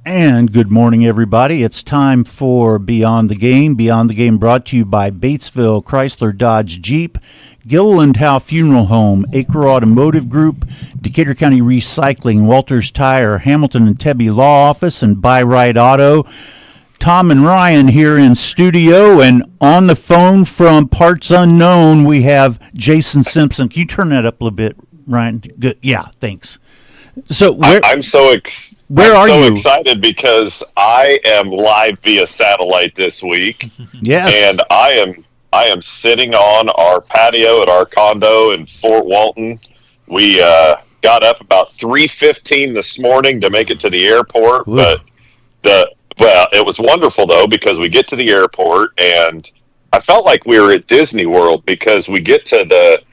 And good morning, everybody. It's time for Beyond the Game. Beyond the Game brought to you by Batesville Chrysler Dodge Jeep, Gilliland Howe Funeral Home, Acre Automotive Group, Decatur County Recycling, Walters Tire, Hamilton and Tebby Law Office, and Buy Right Auto. Tom and Ryan here in studio, and on the phone from Parts Unknown, we have Jason Simpson. Can you turn that up a little bit, Ryan? Good. Yeah, thanks. So I'm so excited because I am live via satellite this week. Yes. And I am sitting on our patio at our condo in Fort Walton. We got up about 3:15 this morning to make it to the airport, Ooh. but it was wonderful though because we get to the airport and I felt like we were at Disney World because we get to the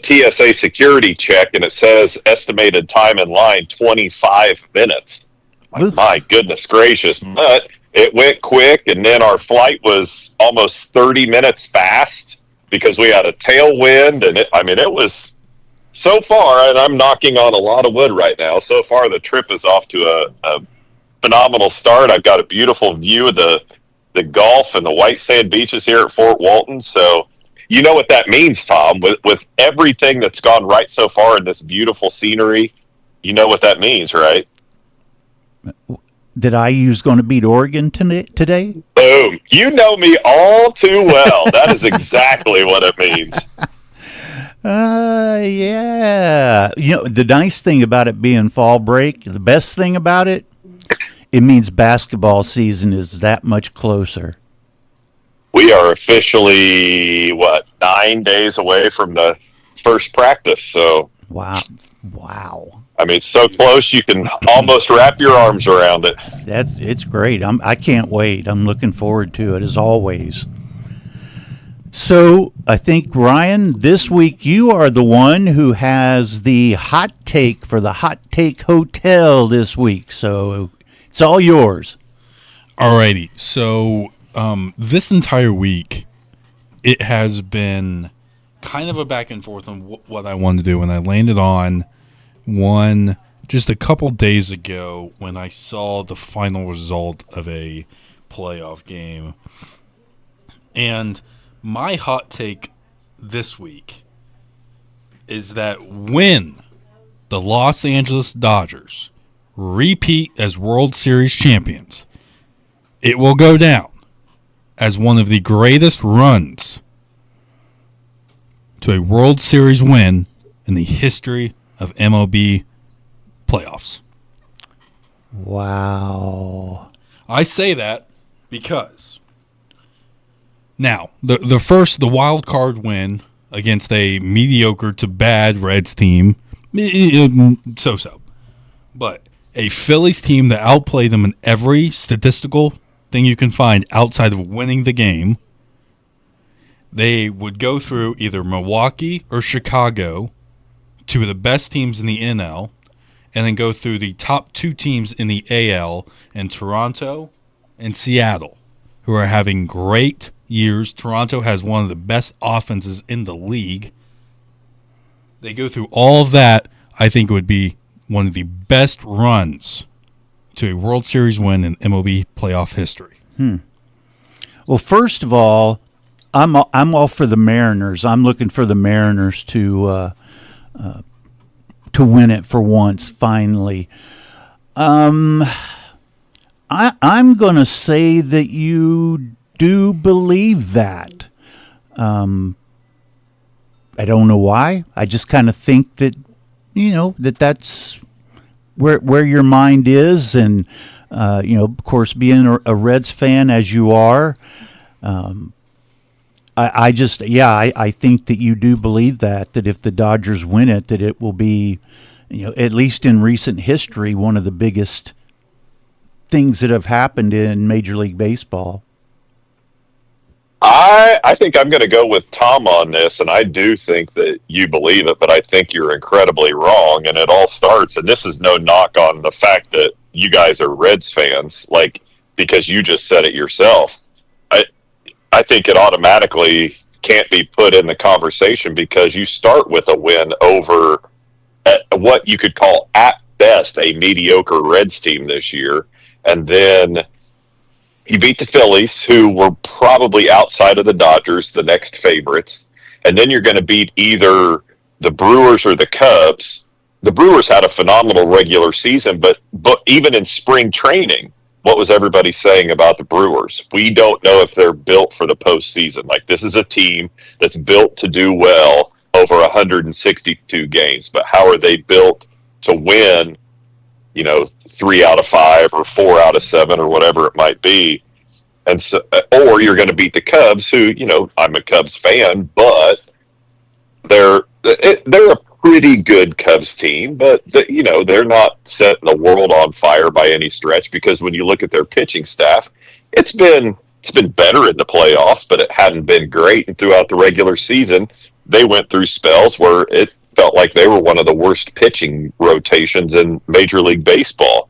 TSA security check and it says estimated time in line 25 minutes. My goodness gracious. But it went quick, and then our flight was almost 30 minutes fast because we had a tailwind, and it was so far, and I'm knocking on a lot of wood right now. So far, the trip is off to a phenomenal start. I've got a beautiful view of the Gulf and the white sand beaches here at Fort Walton. So you know what that means, Tom, with everything that's gone right so far in this beautiful scenery. You know what that means, right? That IU's going to beat Oregon today? Boom. You know me all too well. That is exactly what it means. Yeah. You know, the nice thing about it being fall break, the best thing about it, it means basketball season is that much closer. We are officially, 9 days away from the first practice. So Wow. I mean, it's so close you can almost wrap your arms around it. It's great. I can't wait. I'm looking forward to it as always. So I think, Ryan, this week you are the one who has the hot take for the Hot Take Hotel this week. So it's all yours. Alrighty. So this entire week, it has been kind of a back and forth on what I wanted to do, and I landed on one just a couple days ago when I saw the final result of a playoff game. And my hot take this week is that when the Los Angeles Dodgers repeat as World Series champions, it will go down as one of the greatest runs to a World Series win in the history of MLB playoffs. Wow. I say that because now the wild card win against a mediocre to bad Reds team, so. But a Phillies team that outplayed them in every statistical thing you can find outside of winning the game. They would go through either Milwaukee or Chicago, two of the best teams in the NL, and then go through the top two teams in the AL, and Toronto and Seattle, who are having great years. Toronto has one of the best offenses in the league. They go through all of that. I think it would be one of the best runs to a World Series win in MLB playoff history. Well, first of all, I'm all for the Mariners. I'm looking for the Mariners to win it for once, finally. I'm going to say that you do believe that. I don't know why. I just kind of think that, that's where your mind is, and of course, being a Reds fan as you are, I think that you do believe that if the Dodgers win it, that it will be, at least in recent history, one of the biggest things that have happened in Major League Baseball. I think I'm going to go with Tom on this, and I do think that you believe it, but I think you're incredibly wrong, and it all starts, and this is no knock on the fact that you guys are Reds fans, because you just said it yourself. I think it automatically can't be put in the conversation because you start with a win over what you could call, at best, a mediocre Reds team this year. and then you beat the Phillies, who were probably outside of the Dodgers, the next favorites. And then you're going to beat either the Brewers or the Cubs. The Brewers had a phenomenal regular season, but even in spring training, what was everybody saying about the Brewers? We don't know if they're built for the postseason. Like, this is a team that's built to do well over 162 games, but how are they built to win, 3 out of 5 or 4 out of 7 or whatever it might be? And so, or you're going to beat the Cubs, who, I'm a Cubs fan, but they're a pretty good Cubs team, but they're not setting the world on fire by any stretch, because when you look at their pitching staff, it's been better in the playoffs, but it hadn't been great. And throughout the regular season, they went through spells where it felt like they were one of the worst pitching rotations in Major League Baseball.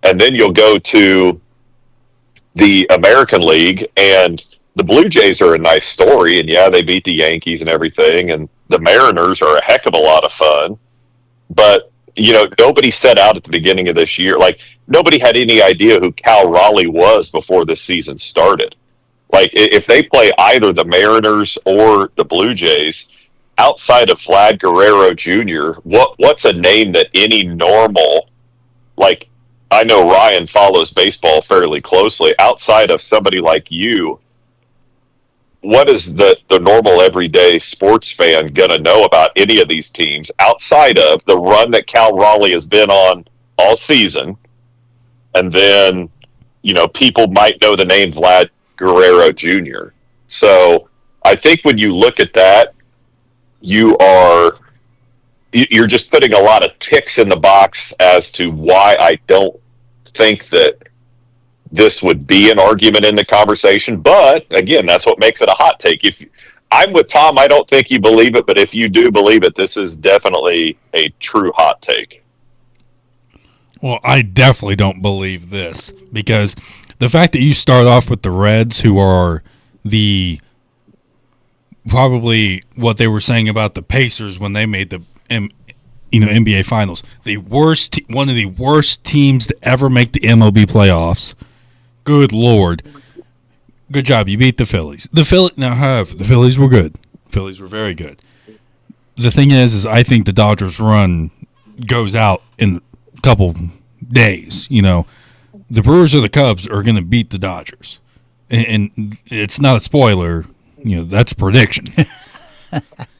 And then you'll go to the American League, and the Blue Jays are a nice story, and yeah, they beat the Yankees and everything, and the Mariners are a heck of a lot of fun. But, nobody set out at the beginning of this year. Like, nobody had any idea who Cal Raleigh was before this season started. Like, if they play either the Mariners or the Blue Jays, outside of Vlad Guerrero Jr., what's a name that any normal, like, I know Ryan follows baseball fairly closely, outside of somebody like you, what is the normal everyday sports fan going to know about any of these teams outside of the run that Cal Raleigh has been on all season? And then, people might know the name Vlad Guerrero Jr. So I think when you look at that, you're just putting a lot of ticks in the box as to why I don't think that this would be an argument in the conversation. But again, that's what makes it a hot take. If I'm with Tom, I don't think you believe it, but if you do believe it, this is definitely a true hot take. Well, I definitely don't believe this, because the fact that you start off with the Reds, who are probably what they were saying about the Pacers when they made the NBA Finals, one of the worst teams to ever make the MLB playoffs. Good Lord. Good job. You beat the Phillies. The Phillies were good. The Phillies were very good. The thing is I think the Dodgers run goes out in a couple days. The Brewers or the Cubs are going to beat the Dodgers. And it's not a spoiler. That's a prediction.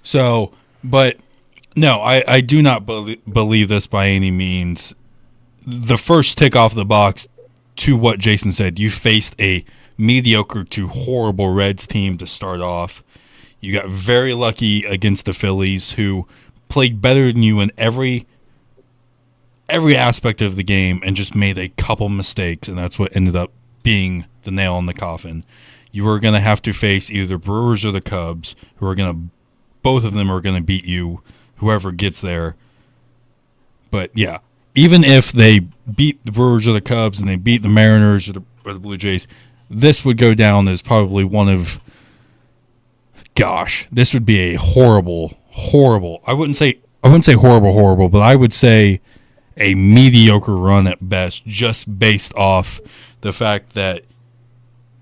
So, but no, I do not believe this by any means. The first tick off the box to what Jason said, you faced a mediocre to horrible Reds team to start off. You got very lucky against the Phillies, who played better than you in every aspect of the game and just made a couple mistakes, and that's what ended up being the nail in the coffin. You were going to have to face either the Brewers or the Cubs, both of them are going to beat you, whoever gets there. But yeah, even if they beat the Brewers or the Cubs and they beat the Mariners or the Blue Jays, this would go down as probably this would be a horrible, I wouldn't say horrible, but I would say a mediocre run at best, just based off the fact that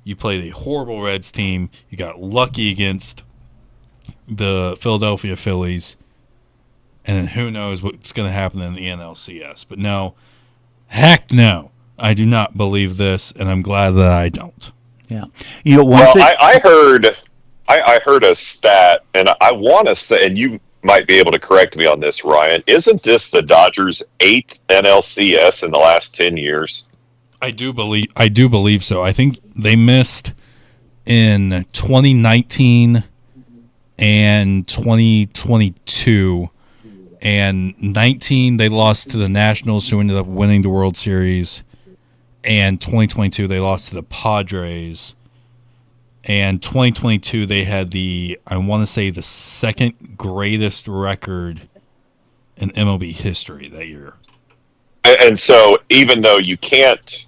you played a horrible Reds team, you got lucky against the Philadelphia Phillies, and then who knows what's going to happen in the NLCS. But no, heck no, I do not believe this, and I'm glad that I don't. Yeah. I heard a stat, and I want to say, and you might be able to correct me on this, Ryan, isn't this the Dodgers' 8th NLCS in the last 10 years? I do believe so. I think they missed in 2019 and 2022. And 19, they lost to the Nationals, who ended up winning the World Series. And 2022, they lost to the Padres. And 2022, they had the second greatest record in MLB history that year. And so even though you can't,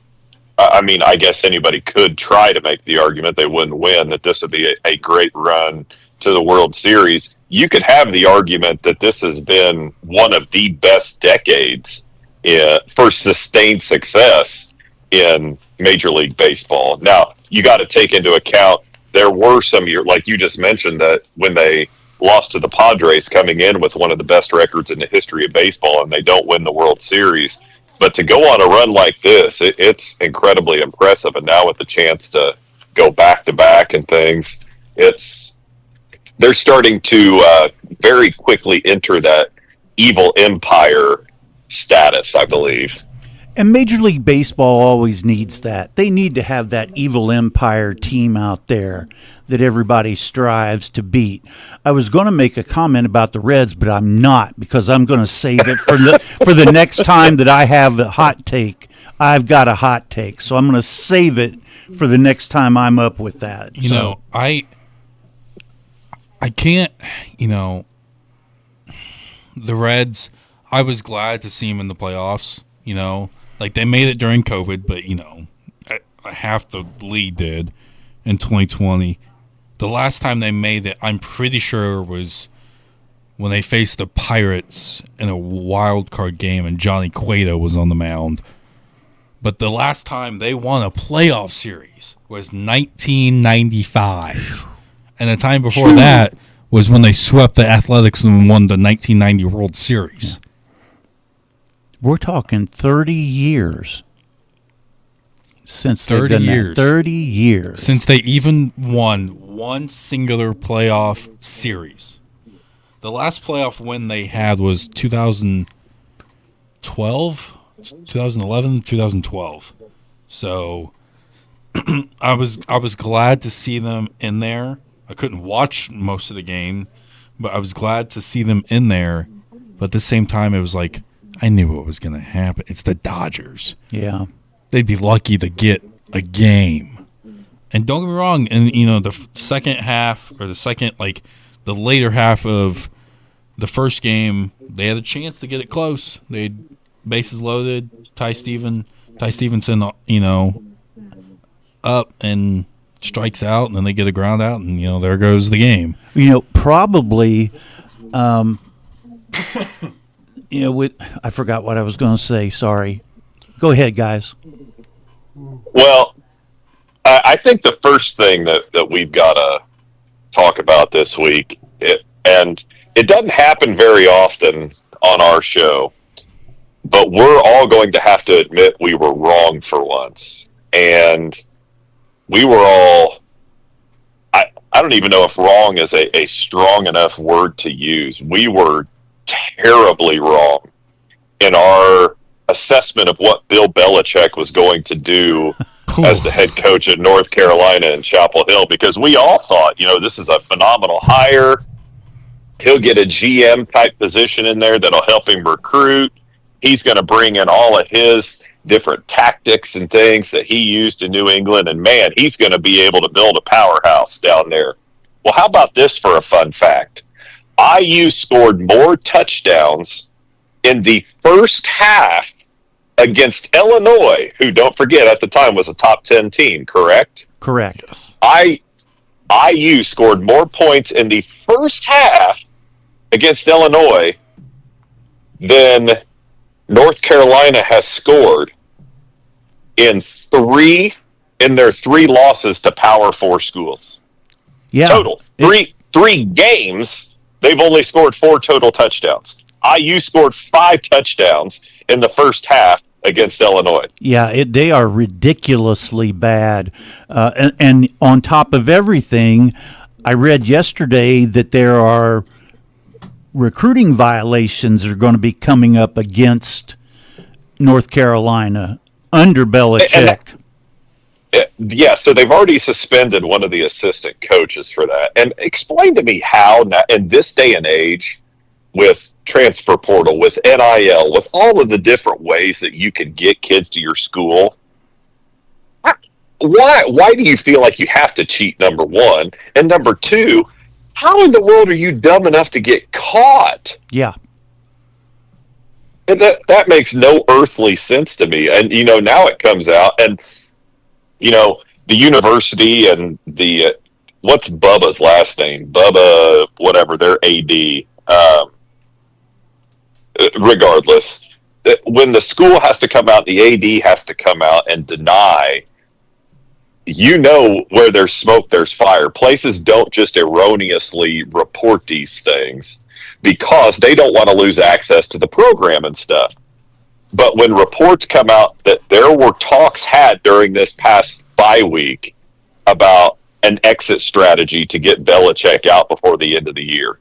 I guess anybody could try to make the argument they wouldn't win, that this would be a great run to the World Series. You could have the argument that this has been one of the best decades for sustained success in Major League Baseball. Now, you got to take into account there were some years, like you just mentioned, that when they lost to the Padres coming in with one of the best records in the history of baseball and they don't win the World Series. But to go on a run like this, it's incredibly impressive. And now with the chance to go back-to-back and things, they're starting to very quickly enter that evil empire status, I believe. And Major League Baseball always needs that. They need to have that evil empire team out there that everybody strives to beat. I was going to make a comment about the Reds, but I'm not, because I'm going to save it for the next time that I have a hot take. I've got a hot take, so I'm going to save it for the next time I'm up with that. You know, I can't, the Reds, I was glad to see them in the playoffs, Like, they made it during COVID, but, half the league did in 2020. The last time they made it, I'm pretty sure, was when they faced the Pirates in a wild card game and Johnny Cueto was on the mound. But the last time they won a playoff series was 1995. And the time before that was when they swept the Athletics and won the 1990 World Series. We're talking 30 years since they've 30 done years. that. 30 years. Since they even won one singular playoff series. The last playoff win they had was 2012, 2011, 2012. So I was glad to see them in there. I couldn't watch most of the game, but I was glad to see them in there. But at the same time, it was like, I knew what was going to happen. It's the Dodgers. Yeah. They'd be lucky to get a game. And don't get me wrong, in the second half, or the later half of the first game, they had a chance to get it close. They had bases loaded, Ty Stevenson, up and strikes out, and then they get a ground out, and there goes the game. Probably I forgot what I was going to say. Sorry. Go ahead, guys. Well, I think the first thing that we've got to talk about this week, and it doesn't happen very often on our show, but we're all going to have to admit we were wrong for once. And we were all, I don't even know if wrong is a strong enough word to use. We were terribly wrong in our assessment of what Bill Belichick was going to do as the head coach at North Carolina and Chapel Hill, because we all thought, this is a phenomenal hire. He'll get a GM type position in there that'll help him recruit. He's going to bring in all of his different tactics and things that he used in New England, and man, he's going to be able to build a powerhouse down there. Well, how about this for a fun fact? IU scored more touchdowns in the first half against Illinois, who, don't forget, at the time was a top 10 team, correct? Correct. Yes. IU scored more points in the first half against Illinois than North Carolina has scored in their three losses to Power 4 schools. Yeah. Total. Three games, they've only scored 4 total touchdowns. IU scored 5 touchdowns in the first half against Illinois. Yeah, they are ridiculously bad. And on top of everything, I read yesterday that there are recruiting violations that are going to be coming up against North Carolina under Belichick. Yeah, so they've already suspended one of the assistant coaches for that. And explain to me how, in this day and age, with transfer portal, with NIL, with all of the different ways that you can get kids to your school, why do you feel like you have to cheat, number one? And number two, how in the world are you dumb enough to get caught? Yeah. And that makes no earthly sense to me. And, now it comes out, and, the university and the, what's Bubba's last name? Bubba, whatever, their AD. Regardless, when the school has to come out, the AD has to come out and deny. Where there's smoke, there's fire. Places don't just erroneously report these things because they don't want to lose access to the program and stuff. But when reports come out that there were talks had during this past bye week about an exit strategy to get Belichick out before the end of the year,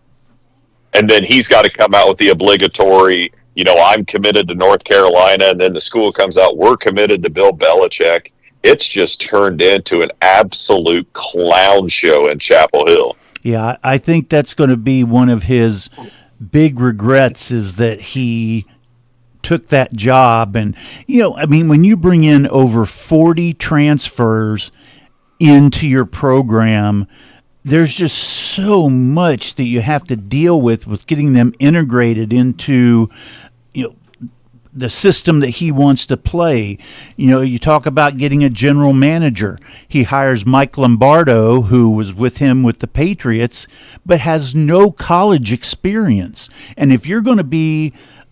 and then he's got to come out with the obligatory, I'm committed to North Carolina, and then the school comes out, we're committed to Bill Belichick. It's just turned into an absolute clown show in Chapel Hill. Yeah, I think that's going to be one of his big regrets, is that he took that job. And, when you bring in over 40 transfers into your program, there's just so much that you have to deal with getting them integrated into, the system that he wants to play. You talk about getting a general manager. He hires Mike Lombardo, who was with him with the Patriots, but has no college experience. And if you're going to be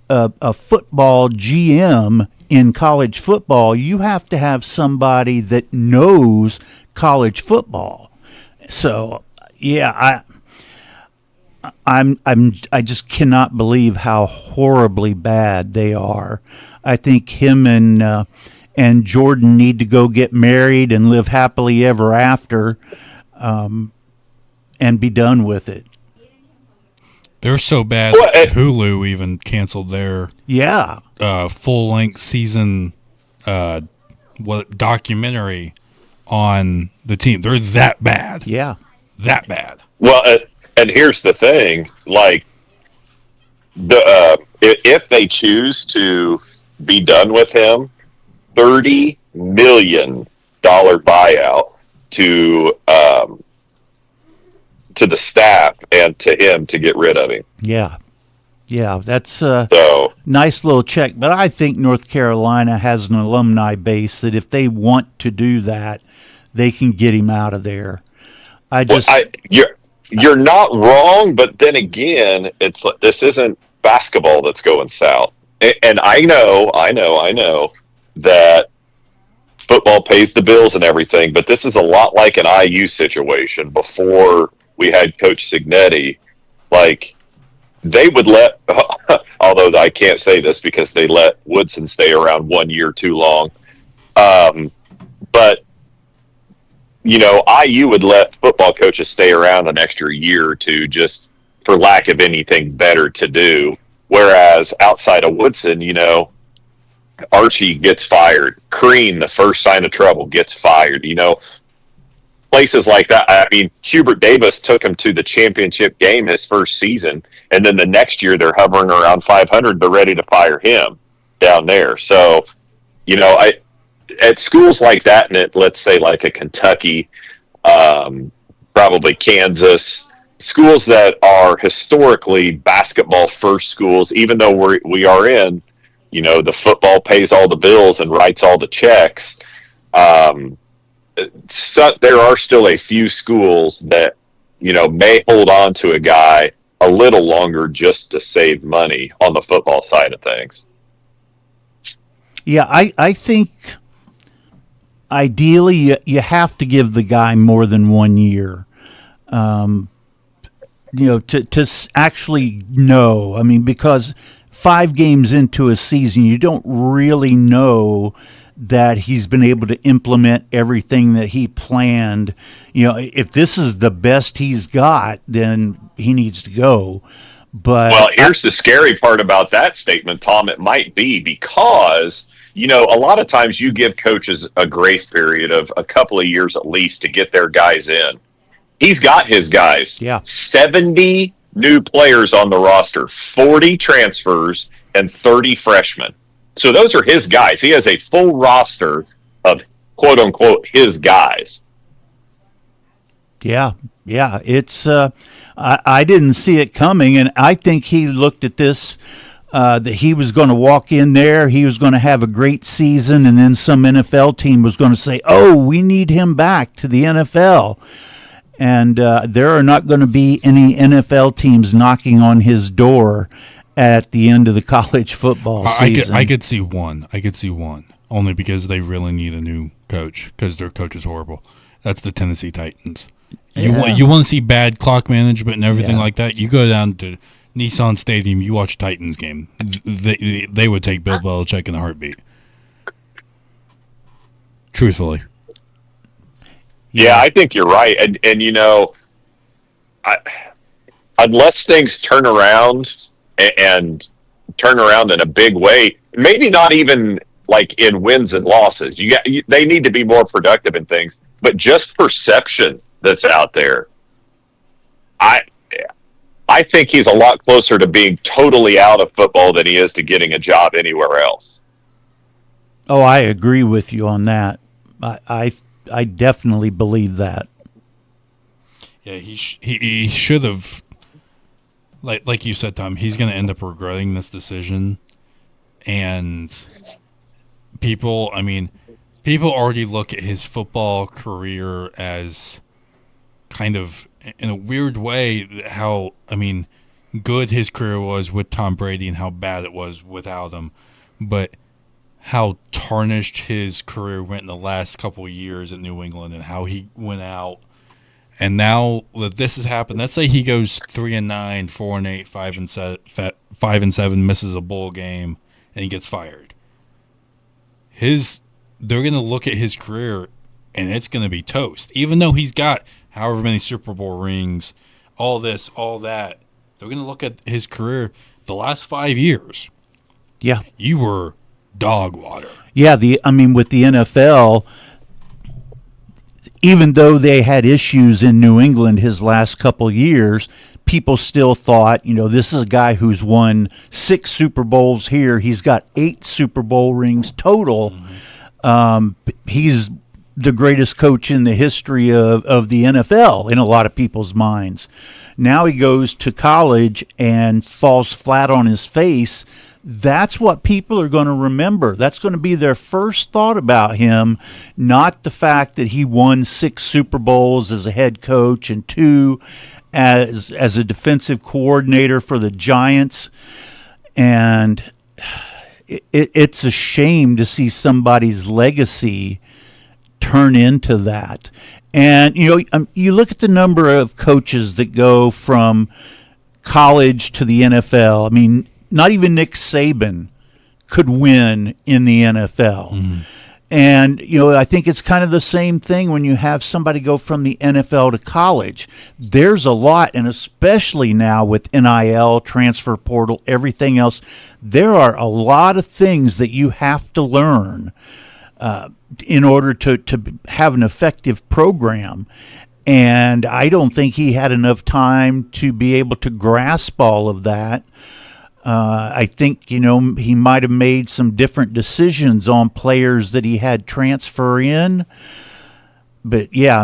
a football GM in college football, you have to have somebody that knows college football. So, yeah, I just cannot believe how horribly bad they are. I think him and Jordan need to go get married and live happily ever after, and be done with it. They're so bad that Hulu even canceled their full-length season documentary on the team. They're that bad. Yeah. That bad. Well, and here's the thing, if they choose to be done with him, $30 million buyout to the staff and to him to get rid of him. Yeah, that's a nice little check. But I think North Carolina has an alumni base that if they want to do that, they can get him out of there. You're not wrong, but then again, it's like, this isn't basketball that's going south. And I know that football pays the bills and everything, but this is a lot like an IU situation before we had Coach Cignetti. Like, they would let, although I can't say this because they let Woodson stay around 1 year too long, but IU would let football coaches stay around an extra year or two just for lack of anything better to do. Whereas outside of Woodson, Archie gets fired. Crean, the first sign of trouble, gets fired. Places like that. I mean, Hubert Davis took him to the championship game his first season, and then the next year they're hovering around 500. They're ready to fire him down there. So, at schools like that, and let's say like a Kentucky, probably Kansas, schools that are historically basketball first schools, even though we are in, the football pays all the bills and writes all the checks. So there are still a few schools that, may hold on to a guy a little longer just to save money on the football side of things. Yeah, I think ideally you have to give the guy more than 1 year. To actually know. I mean, because 5 games into a season, you don't really know that he's been able to implement everything that he planned. If this is the best he's got, then he needs to go. But here's the scary part about that statement, Tom. It might be because, a lot of times you give coaches a grace period of a couple of years at least to get their guys in. He's got his guys. Yeah. 70 new players on the roster, 40 transfers, and 30 freshmen. So those are his guys. He has a full roster of quote unquote his guys. Yeah. It's I didn't see it coming, and I think he looked at this that he was going to walk in there, he was going to have a great season, and then some NFL team was going to say, "Oh, we need him back to the NFL." And there are not going to be any NFL teams knocking on his door at the end of the college football season. I could see one. Only because they really need a new coach because their coach is horrible. That's the Tennessee Titans. You want to see bad clock management and everything like that? You go down to Nissan Stadium. You watch a Titans game. They would take Bill Belichick in a heartbeat. Truthfully. Yeah, I think you're right. And you know, unless things turn around and turn around in a big way, maybe not even like in wins and losses. They need to be more productive in things, but just perception that's out there. I think he's a lot closer to being totally out of football than he is to getting a job anywhere else. Oh, I agree with you on that. I definitely believe that. Yeah, he should have. Like you said, Tom, he's going to end up regretting this decision, and people already look at his football career as kind of, in a weird way, how good his career was with Tom Brady and how bad it was without him, but how tarnished his career went in the last couple of years at New England and how he went out. And now that this has happened, let's say he goes 3-9, 4-8, 5-7, misses a bowl game, and he gets fired. They're going to look at his career, and it's going to be toast. Even though he's got however many Super Bowl rings, all this, all that, they're going to look at his career the last 5 years. Yeah, you were dog water. Yeah, with the NFL, even though they had issues in New England his last couple years, people still thought, this is a guy who's won 6 Super Bowls here. He's got 8 Super Bowl rings total. He's the greatest coach in the history of the NFL in a lot of people's minds. Now he goes to college and falls flat on his face. That's what people are going to remember. That's going to be their first thought about him, not the fact that he won 6 Super Bowls as a head coach and 2 as a defensive coordinator for the Giants. And it's a shame to see somebody's legacy turn into that. And, you look at the number of coaches that go from college to the NFL. Not even Nick Saban could win in the NFL. Mm-hmm. And, I think it's kind of the same thing when you have somebody go from the NFL to college. There's a lot, and especially now with NIL, transfer portal, everything else, there are a lot of things that you have to learn in order to have an effective program. And I don't think he had enough time to be able to grasp all of that. I think, he might have made some different decisions on players that he had transfer in. But, yeah,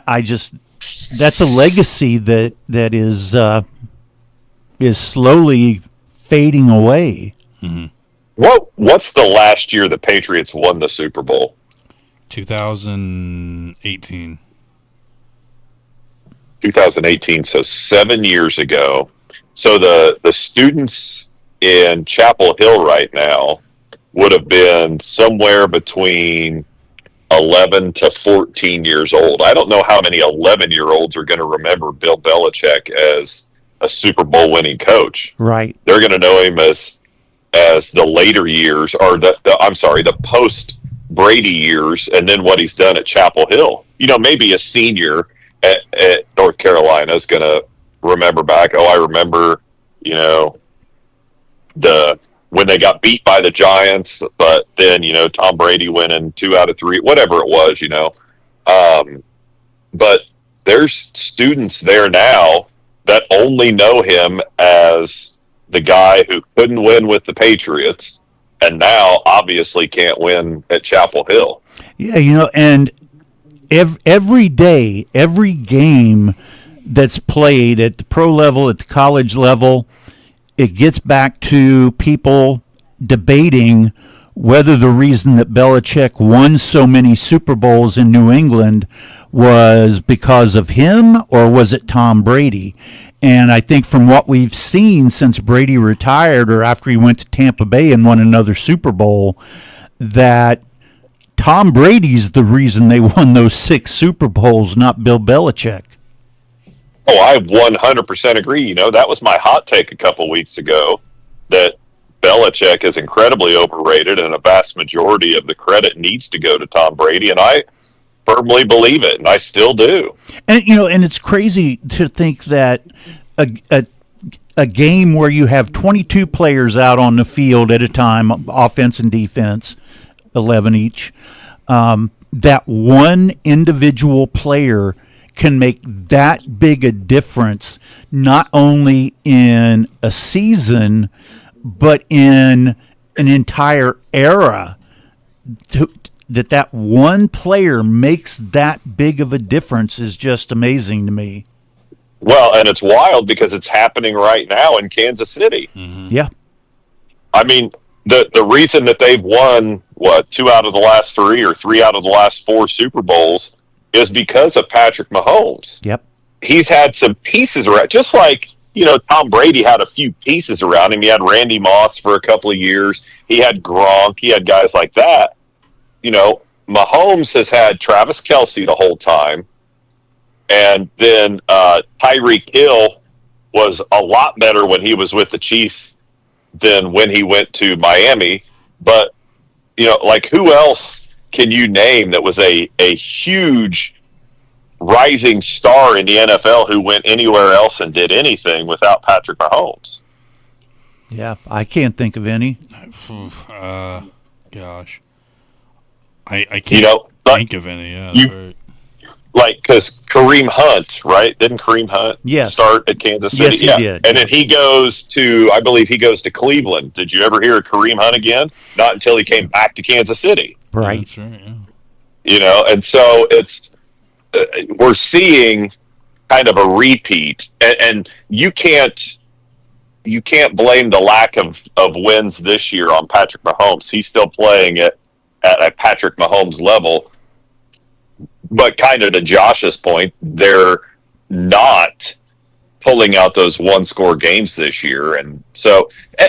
I just – that's a legacy that is slowly fading away. Mm-hmm. What's the last year the Patriots won the Super Bowl? 2018. 2018, so 7 years ago. So the students in Chapel Hill right now would have been somewhere between 11 to 14 years old. I don't know how many 11-year-olds are going to remember Bill Belichick as a Super Bowl winning coach. Right. They're going to know him as the later years, or the post Brady years, and then what he's done at Chapel Hill. Maybe a senior at North Carolina is going to remember back. I remember, when they got beat by the Giants, but then, Tom Brady winning 2 out of 3, whatever it was, but there's students there now that only know him as the guy who couldn't win with the Patriots and now obviously can't win at Chapel Hill. Yeah, and every day, every game that's played at the pro level, at the college level, it gets back to people debating whether the reason that Belichick won so many Super Bowls in New England was because of him or was it Tom Brady. And I think from what we've seen since Brady retired or after he went to Tampa Bay and won another Super Bowl, that Tom Brady's the reason they won those 6 Super Bowls, not Bill Belichick. Oh, I 100% agree. You know, that was my hot take a couple weeks ago, that Belichick is incredibly overrated and a vast majority of the credit needs to go to Tom Brady. And I firmly believe it, and I still do. And and it's crazy to think that a game where you have 22 players out on the field at a time, offense and defense, 11 each, that one individual player can make that big a difference, not only in a season, but in an entire era. That one player makes that big of a difference is just amazing to me. Well, and it's wild because it's happening right now in Kansas City. Mm-hmm. Yeah. I mean, the reason that they've won, 2 out of the last 3 or 3 out of the last 4 Super Bowls is because of Patrick Mahomes. Yep. He's had some pieces around, just like, Tom Brady had a few pieces around him. He had Randy Moss for a couple of years. He had Gronk. He had guys like that. Mahomes has had Travis Kelce the whole time. And then Tyreek Hill was a lot better when he was with the Chiefs than when he went to Miami. But, who else can you name that was a huge rising star in the NFL who went anywhere else and did anything without Patrick Mahomes? Yeah, I can't think of any. Gosh. I can't think of any. Yeah, because Kareem Hunt, right? Didn't Kareem Hunt start at Kansas City? Yes, he did. And then he goes to, I believe he goes to Cleveland. Did you ever hear of Kareem Hunt again? Not until he came back to Kansas City. Right. That's right, yeah. And so it's, we're seeing kind of a repeat. And you can't blame the lack of wins this year on Patrick Mahomes. He's still playing at a Patrick Mahomes level. But kind of to Josh's point, they're not pulling out those one-score games this year. And so,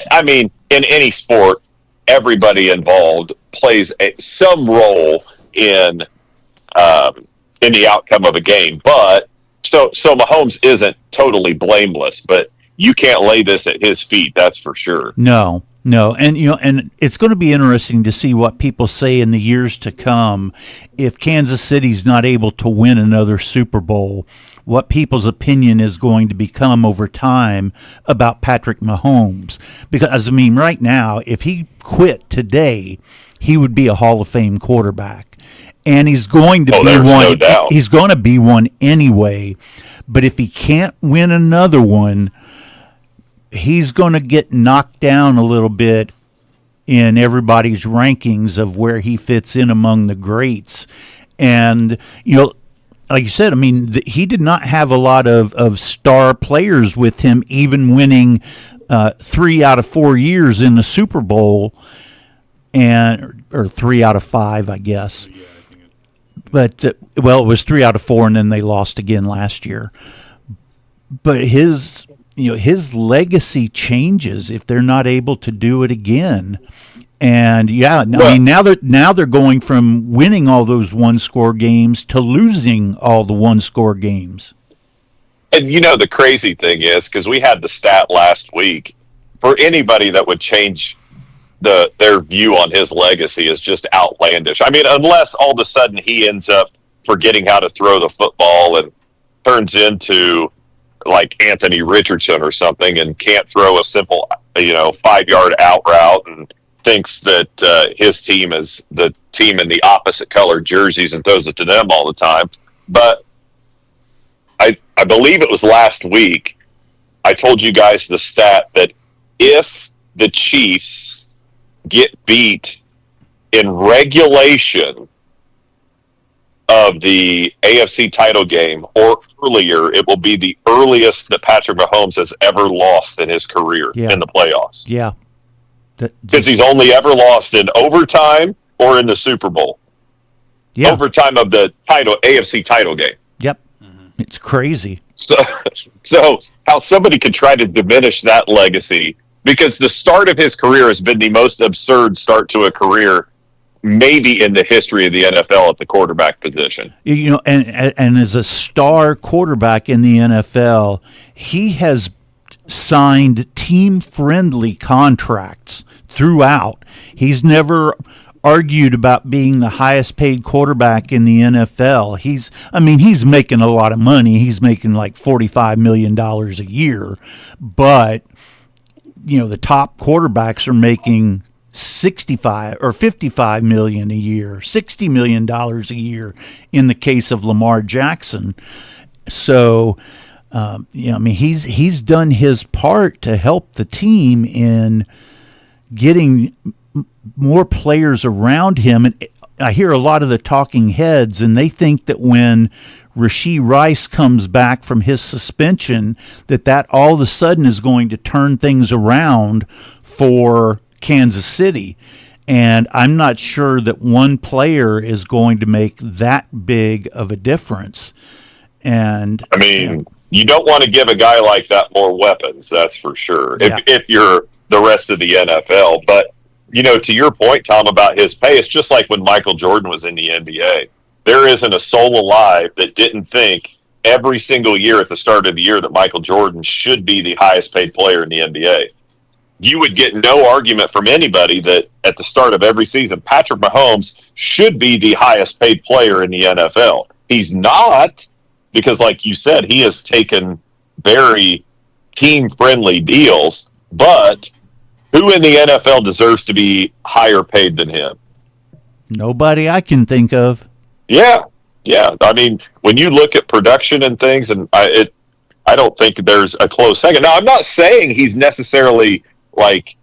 I mean, in any sport, everybody involved plays some role in the outcome of a game. But so Mahomes isn't totally blameless, but you can't lay this at his feet, that's for sure. No. And and it's going to be interesting to see what people say in the years to come if Kansas City's not able to win another Super Bowl, what people's opinion is going to become over time about Patrick Mahomes. Because, I mean, right now, if he quit today, he would be a Hall of Fame quarterback. And he's going to be one. No doubt. He's going to be one anyway. But if he can't win another one, he's going to get knocked down a little bit in everybody's rankings of where he fits in among the greats. And, like you said, I mean, he did not have a lot of star players with him, even winning 3 out of 4 years in the Super Bowl, or 3 out of 5, I guess. But, it was 3 out of 4, and then they lost again last year. But his legacy changes if they're not able to do it again. And I mean, now they're going from winning all those one-score games to losing all the one-score games. And the crazy thing is, because we had the stat last week, for anybody that would change their view on his legacy is just outlandish. I mean, unless all of a sudden he ends up forgetting how to throw the football and turns into like Anthony Richardson or something and can't throw a simple, 5-yard out route and thinks that his team is the team in the opposite colored jerseys and throws it to them all the time. But I believe it was last week, I told you guys the stat that if the Chiefs get beat in regulation of the AFC title game or earlier, it will be the earliest that Patrick Mahomes has ever lost in his career in the playoffs. Yeah. Because he's only ever lost in overtime or in the Super Bowl. Yeah. Overtime of the AFC title game. Yep. It's crazy. So, so how somebody could try to diminish that legacy because the start of his career has been the most absurd start to a career maybe in the history of the NFL at the quarterback position. You know, and as a star quarterback in the NFL, he has signed team friendly contracts throughout. He's never argued about being the highest paid quarterback in the NFL. He's making a lot of money. He's making like $45 million a year, but the top quarterbacks are making 65 or 55 million a year, $60 million a year in the case of Lamar Jackson. So, he's done his part to help the team in getting more players around him. And I hear a lot of the talking heads, and they think that when Rashee Rice comes back from his suspension, that all of a sudden is going to turn things around for Kansas City. And I'm not sure that one player is going to make that big of a difference. And you don't want to give a guy like that more weapons, that's for sure, yeah. if you're the rest of the NFL. But, to your point, Tom, about his pay, it's just like when Michael Jordan was in the NBA. There isn't a soul alive that didn't think every single year at the start of the year that Michael Jordan should be the highest paid player in the NBA. You would get no argument from anybody that at the start of every season, Patrick Mahomes should be the highest paid player in the NFL. He's not, because like you said, he has taken very team-friendly deals, but who in the NFL deserves to be higher paid than him? Nobody I can think of. Yeah. When you look at production and things, and I don't think there's a close second. Now, I'm not saying he's necessarily like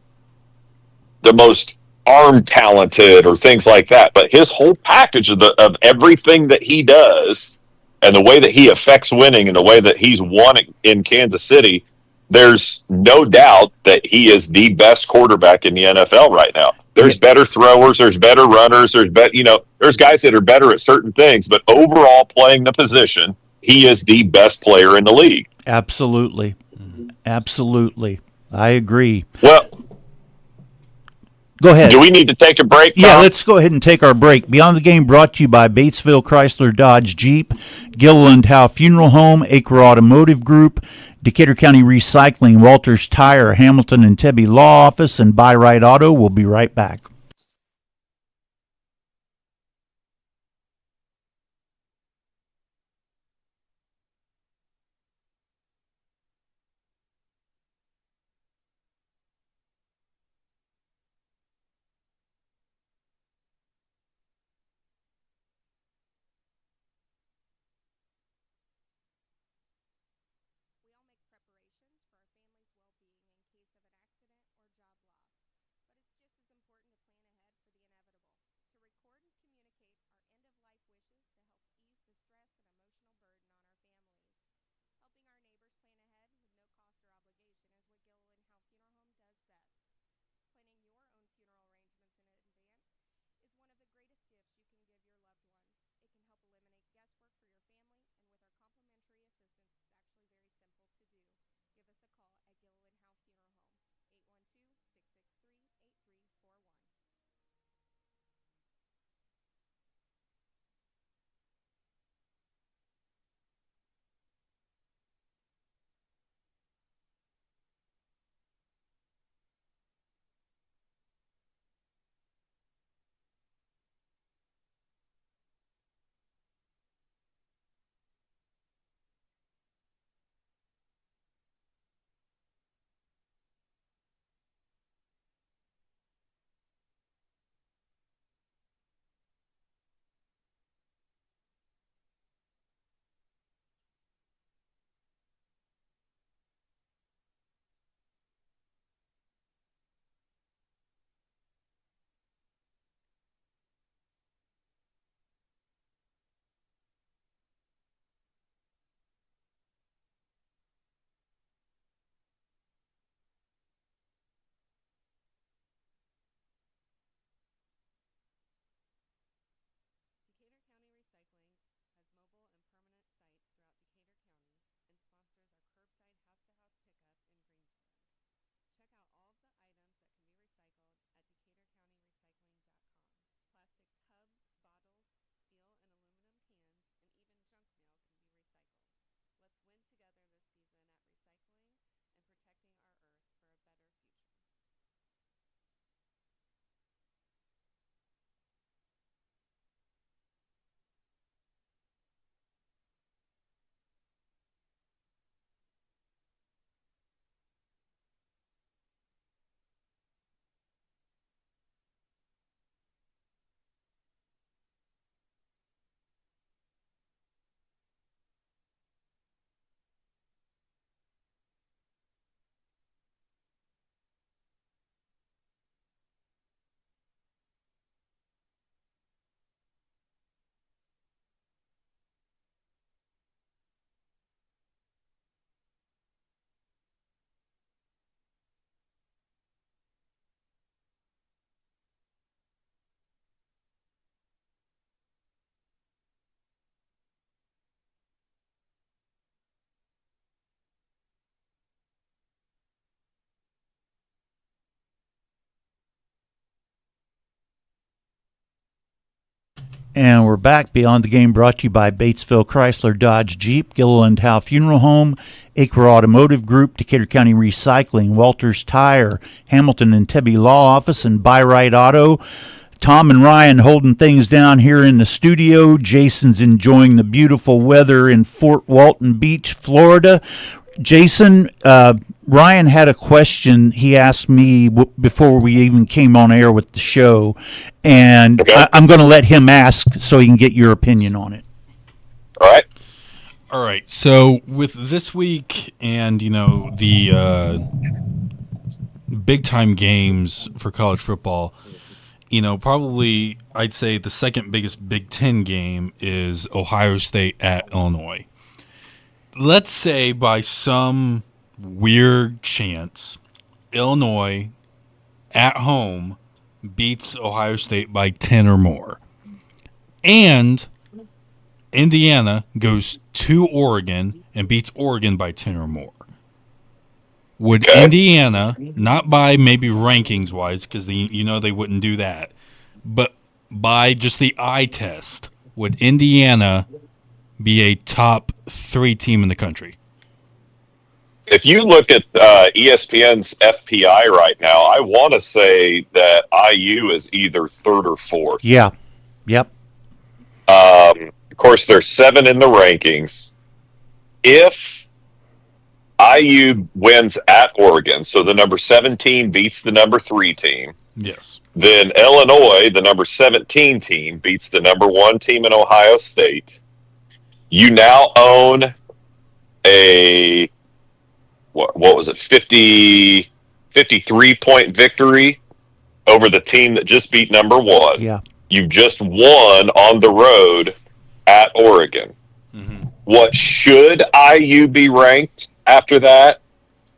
the most arm talented or things like that, but his whole package of everything that he does and the way that he affects winning and the way that he's won in Kansas City, there's no doubt that he is the best quarterback in the NFL right now. There's better throwers, there's better runners, there's guys that are better at certain things, but overall playing the position, he is the best player in the league. Absolutely. Absolutely. I agree. Well, go ahead. Do we need to take a break, Tom? Yeah, let's go ahead and take our break. Beyond the Game brought to you by Batesville Chrysler Dodge Jeep, Gilliland Howe Funeral Home, Acre Automotive Group, Decatur County Recycling, Walters Tire, Hamilton and Tebby Law Office, and Buy Right Auto. We'll be right back. And we're back. Beyond the Game brought to you by Batesville Chrysler Dodge Jeep, Gilliland Howe Funeral Home, Acre Automotive Group, Decatur County Recycling, Walters Tire, Hamilton and Tebby Law Office, and By-Right Auto. Tom and Ryan holding things down here in the studio. Jason's enjoying the beautiful weather in Fort Walton Beach, Florida. Jason, Ryan had a question he asked me before we even came on air with the show, and Okay. I'm going to let him ask so he can get your opinion on it. All right. All right. So with this week and, the big time games for college football, probably I'd say the second biggest Big Ten game is Ohio State at Illinois. Let's say by some weird chance, Illinois at home beats Ohio State by 10 or more. And Indiana goes to Oregon and beats Oregon by 10 or more. Would Okay. Indiana, not by maybe rankings wise, because they wouldn't do that, but by just the eye test, would Indiana be a top 3 team in the country? If you look at ESPN's FPI right now, I want to say that IU is either third or fourth. Yeah. Yep. Of course, there's 7 in the rankings. If IU wins at Oregon, so the number 17 beats the number 3 team, Yes. then Illinois, the number 17 team, beats the number 1 team in Ohio State. You now own a, what was it, 53-point victory over the team that just beat number 1. Yeah. You just won on the road at Oregon. Mm-hmm. What should IU be ranked after that?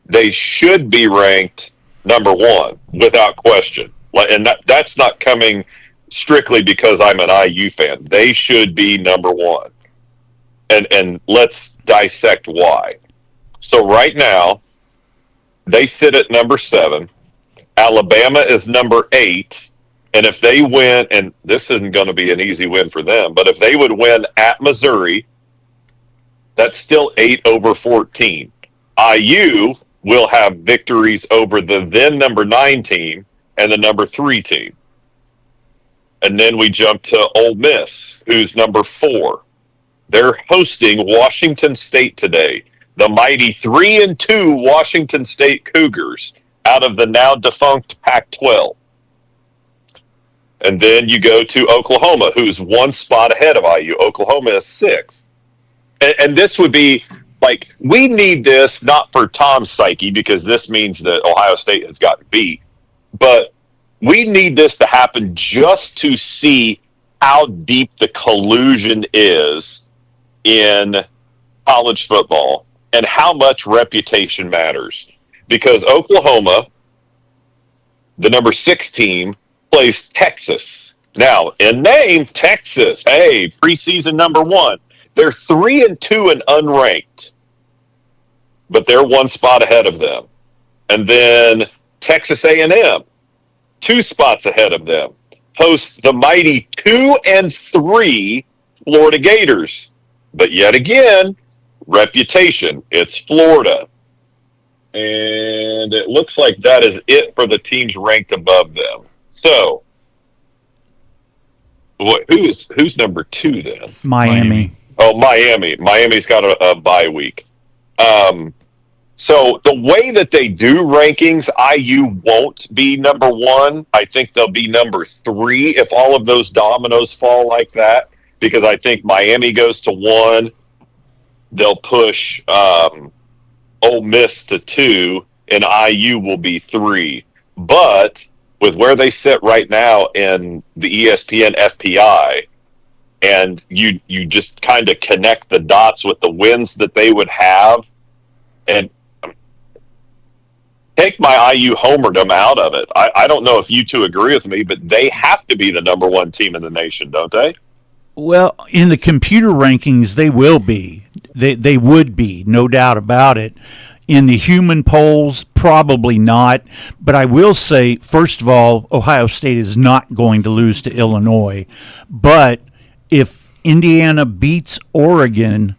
They should be ranked number 1 without question. And that's not coming strictly because I'm an IU fan. They should be number 1. And let's dissect why. So right now, they sit at number 7. Alabama is number 8. And if they win, and this isn't going to be an easy win for them, but if they would win at Missouri, that's still 8 over 14. IU will have victories over the then number 9 team and the number 3 team. And then we jump to Ole Miss, who's number 4. They're hosting Washington State today, the mighty 3-2 Washington State Cougars out of the now defunct Pac-12. And then you go to Oklahoma, who's 1 spot ahead of IU. Oklahoma is 6th. And this would be like, we need this not for Tom's psyche, because this means that Ohio State has gotten beat, but we need this to happen just to see how deep the collusion is in college football and how much reputation matters. Because Oklahoma, the number 6 team, plays Texas. Now, in name, Texas, hey, preseason number 1. They're 3-2 and unranked, but they're 1 spot ahead of them. And then Texas A&M, 2 spots ahead of them, hosts the mighty 2-3 Florida Gators. But yet again, reputation, it's Florida. And it looks like that is it for the teams ranked above them. So, who's number 2 then? Miami. Oh, Miami. Miami's got a bye week. So the way that they do rankings, IU won't be number 1. I think they'll be number 3 if all of those dominoes fall like that, because I think Miami goes to 1. They'll push Ole Miss to 2, and IU will be 3. But with where they sit right now in the ESPN FPI, and you just kind of connect the dots with the wins that they would have, and take my IU homerdom out of it. I don't know if you two agree with me, but they have to be the number 1 team in the nation, don't they? Well, in the computer rankings, they will be. They would be, no doubt about it. In the human polls, probably not. But I will say, first of all, Ohio State is not going to lose to Illinois. But if Indiana beats Oregon,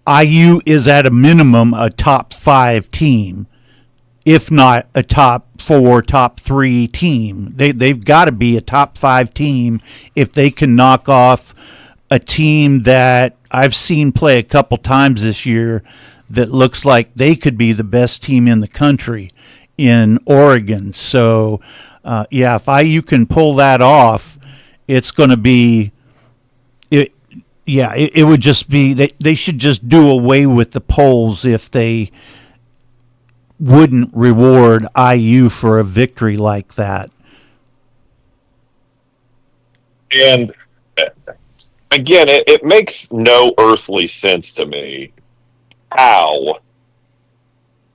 IU is at a minimum a top 5 team, if not a top 4, top 3 team. They've got to be a top 5 team if they can knock off a team that I've seen play a couple times this year that looks like they could be the best team in the country in Oregon. So, if IU can pull that off, it's going to be it. Yeah, it would just be they should just do away with the polls if they wouldn't reward IU for a victory like that. And again, it makes no earthly sense to me how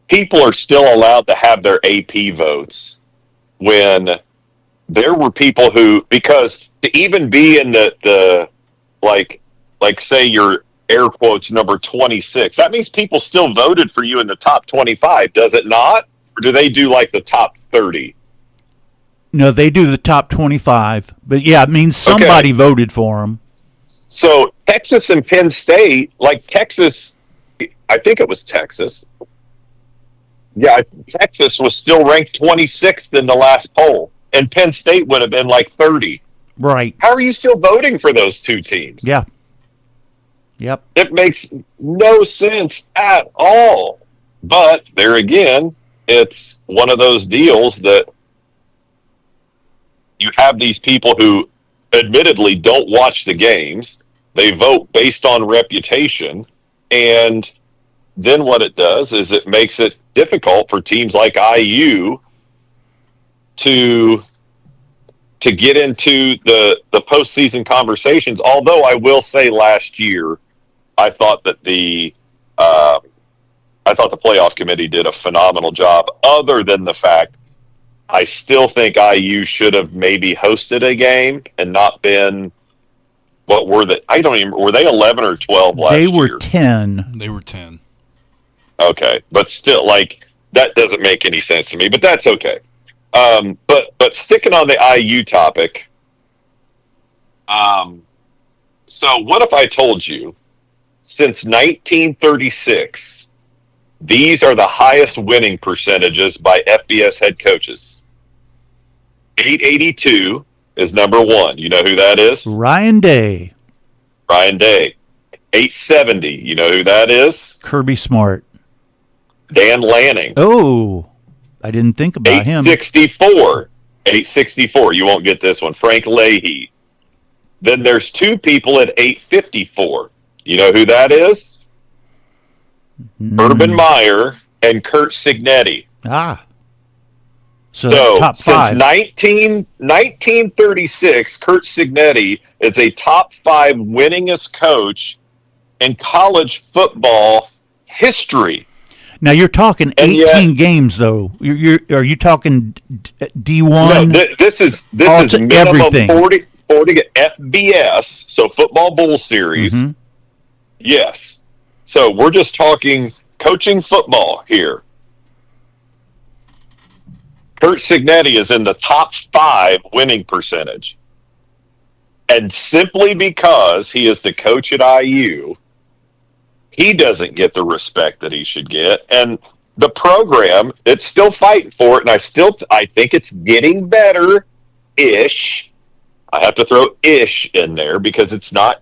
people are still allowed to have their AP votes when there were people who, because to even be in the like say your air quotes number 26, that means people still voted for you in the top 25, does it not? Or do they do like the top 30? No, they do the top 25. But yeah, it means somebody voted for them. So Texas and Penn State, like Texas, I think it was Texas. Yeah, Texas was still ranked 26th in the last poll, and Penn State would have been like 30. Right. How are you still voting for those two teams? Yeah. Yep. It makes no sense at all. But there again, it's one of those deals that you have these people who admittedly don't watch the games. They vote based on reputation. And then what it does is it makes it difficult for teams like IU to get into the postseason conversations. Although I will say last year, I thought that the playoff committee did a phenomenal job. Other than the fact, I still think IU should have maybe hosted a game and not been. What were they? I don't even. Were they 11 or 12 last year? They were 10. They were 10. Okay, but still, like, that doesn't make any sense to me. But that's okay. But sticking on the IU topic. So what if I told you, since 1936, these are the highest winning percentages by FBS head coaches? 882 is number one. You know who that is? Ryan Day. Ryan Day. 870. You know who that is? Kirby Smart. Dan Lanning. Oh, I didn't think about him. 864. 864. You won't get this one. Frank Leahy. Then there's two people at 854. You know who that is? Urban Meyer and Kurt Signetti. So top since 5. 1936, Kurt Signetti is a top 5 winningest coach in college football history. Now you're talking 18 games, though. Are you talking D1? No, this is minimum everything. 40 FBS, so Football Bowl Series. Mm-hmm. Yes. So we're just talking coaching football here. Kurt Signetti is in the top 5 winning percentage. And simply because he is the coach at IU, he doesn't get the respect that he should get. And the program, it's still fighting for it, and I think it's getting better-ish. I have to throw ish in there because it's not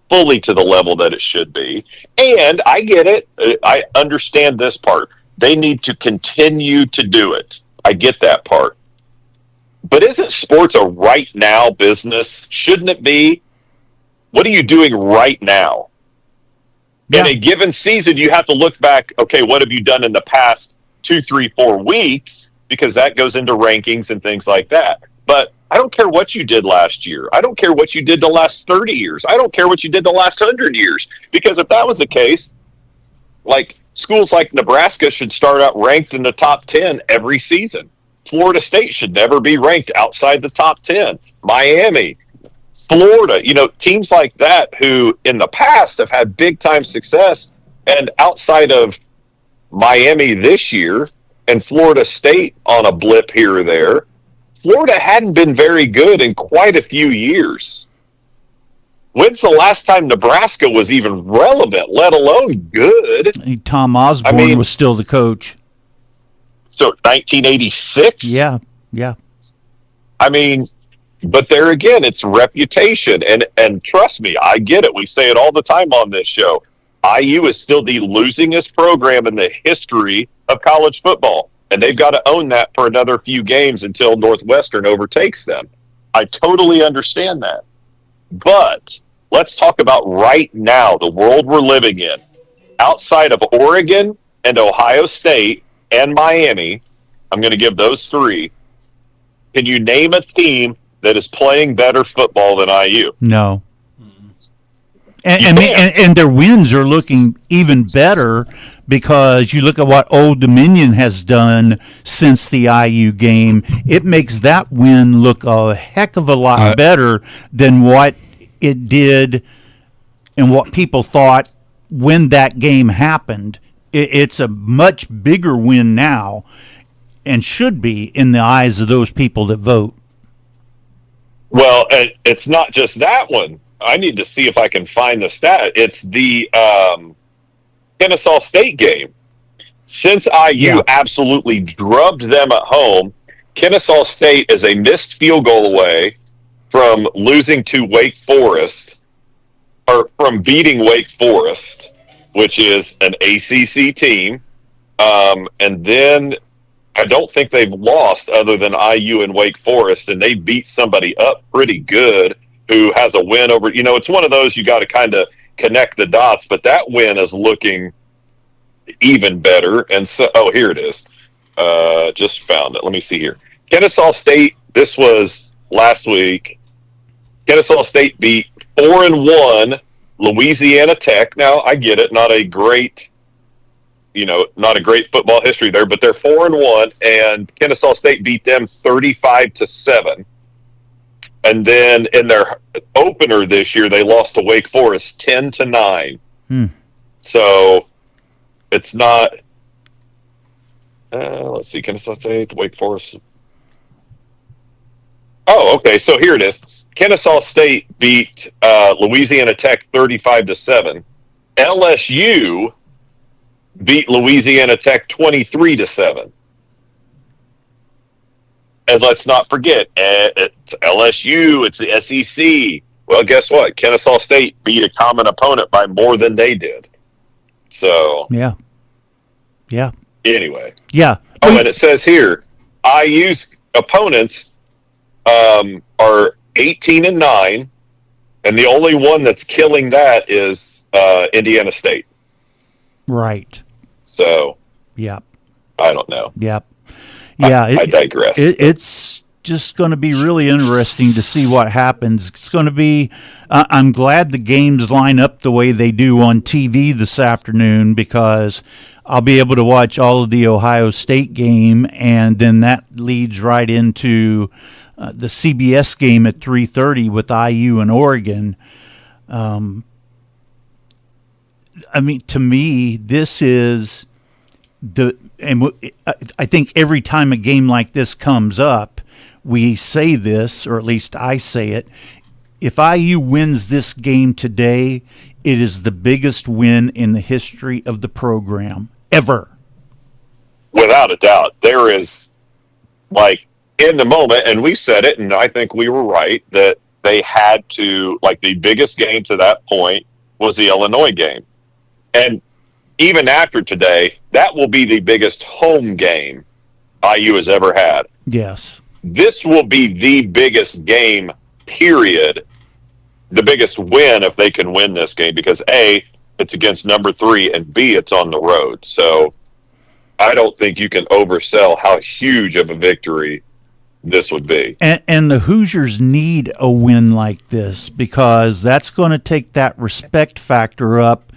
fully to the level that it should be. And I get it. I understand this part. They need to continue to do it. I get that part. But isn't sports a right now business? Shouldn't it be? What are you doing right now? Yeah. In a given season, you have to look back, okay, what have you done in the past 2, 3, 4 weeks? Because that goes into rankings and things like that. But I don't care what you did last year. I don't care what you did the last 30 years. I don't care what you did the last 100 years. Because if that was the case, like schools like Nebraska should start out ranked in the top 10 every season. Florida State should never be ranked outside the top 10. Miami, Florida, teams like that who in the past have had big time success, and outside of Miami this year and Florida State on a blip here or there, Florida hadn't been very good in quite a few years. When's the last time Nebraska was even relevant, let alone good? Tom Osborne was still the coach. So 1986? Yeah. I mean, but there again, it's reputation. And trust me, I get it. We say it all the time on this show. IU is still the losingest program in the history of college football. And they've got to own that for another few games until Northwestern overtakes them. I totally understand that. But let's talk about right now, the world we're living in. Outside of Oregon and Ohio State and Miami, I'm going to give those three. Can you name a team that is playing better football than IU? No. And their wins are looking even better because you look at what Old Dominion has done since the IU game. It makes that win look a heck of a lot better than what it did and what people thought when that game happened. It's a much bigger win now and should be in the eyes of those people that vote. Well, it's not just that one. I need to see if I can find the stat. It's the Kennesaw State game. Since IU absolutely drubbed them at home, Kennesaw State is a missed field goal away from losing to Wake Forest, or from beating Wake Forest, which is an ACC team. And then I don't think they've lost other than IU and Wake Forest, and they beat somebody up pretty good who has a win over, it's one of those you got to kind of connect the dots, but that win is looking even better. And so, here it is. Just found it. Let me see here. Kennesaw State, this was last week. Kennesaw State beat 4-1 Louisiana Tech. Now, I get it, not a great football history there, but they're 4-1, and Kennesaw State beat them 35-7. And then in their opener this year, they lost to Wake Forest 10-9. So it's not. Let's see, Kennesaw State, Wake Forest. Oh, okay. So here it is. Kennesaw State beat Louisiana Tech 35-7. LSU beat Louisiana Tech 23-7. And let's not forget, it's LSU, it's the SEC. Well, guess what? Kennesaw State beat a common opponent by more than they did. So, yeah. Anyway. Yeah. Oh, and it says here, IU's opponents are 18-9, and the only one that's killing that is Indiana State. Right. So, yeah. I don't know. Yep. Yeah, I digress. It's just going to be really interesting to see what happens. It's going to be. I'm glad the games line up the way they do on TV this afternoon because I'll be able to watch all of the Ohio State game, and then that leads right into the CBS game at 3:30 with IU and Oregon. I mean, to me, this is. I think every time a game like this comes up, we say this, or at least I say it. If IU wins this game today, it is the biggest win in the history of the program ever. Without a doubt. There is, in the moment, and we said it, and I think we were right, that they had to, the biggest game to that point was the Illinois game. And even after today, that will be the biggest home game IU has ever had. Yes. This will be the biggest game, period. The biggest win if they can win this game because A, it's against number 3, and B, it's on the road. So I don't think you can oversell how huge of a victory this would be. And the Hoosiers need a win like this because that's going to take that respect factor up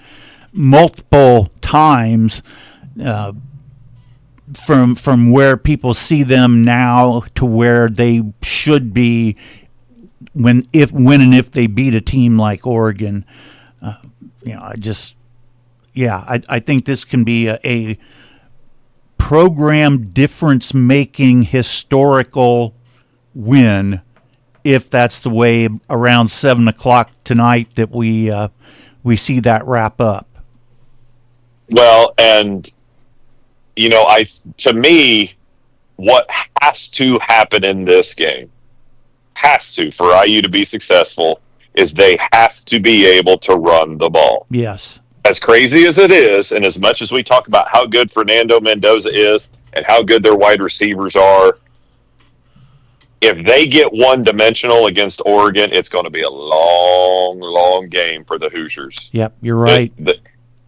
multiple times from where people see them now to where they should be when and if they beat a team like Oregon. I think this can be a program difference making historical win if that's the way around 7:00 tonight that we see that wrap up. Well, and to me, what has to happen in this game, for IU to be successful, is they have to be able to run the ball. Yes. As crazy as it is, and as much as we talk about how good Fernando Mendoza is and how good their wide receivers are, if they get one-dimensional against Oregon, it's going to be a long, long game for the Hoosiers. Yep, you're right.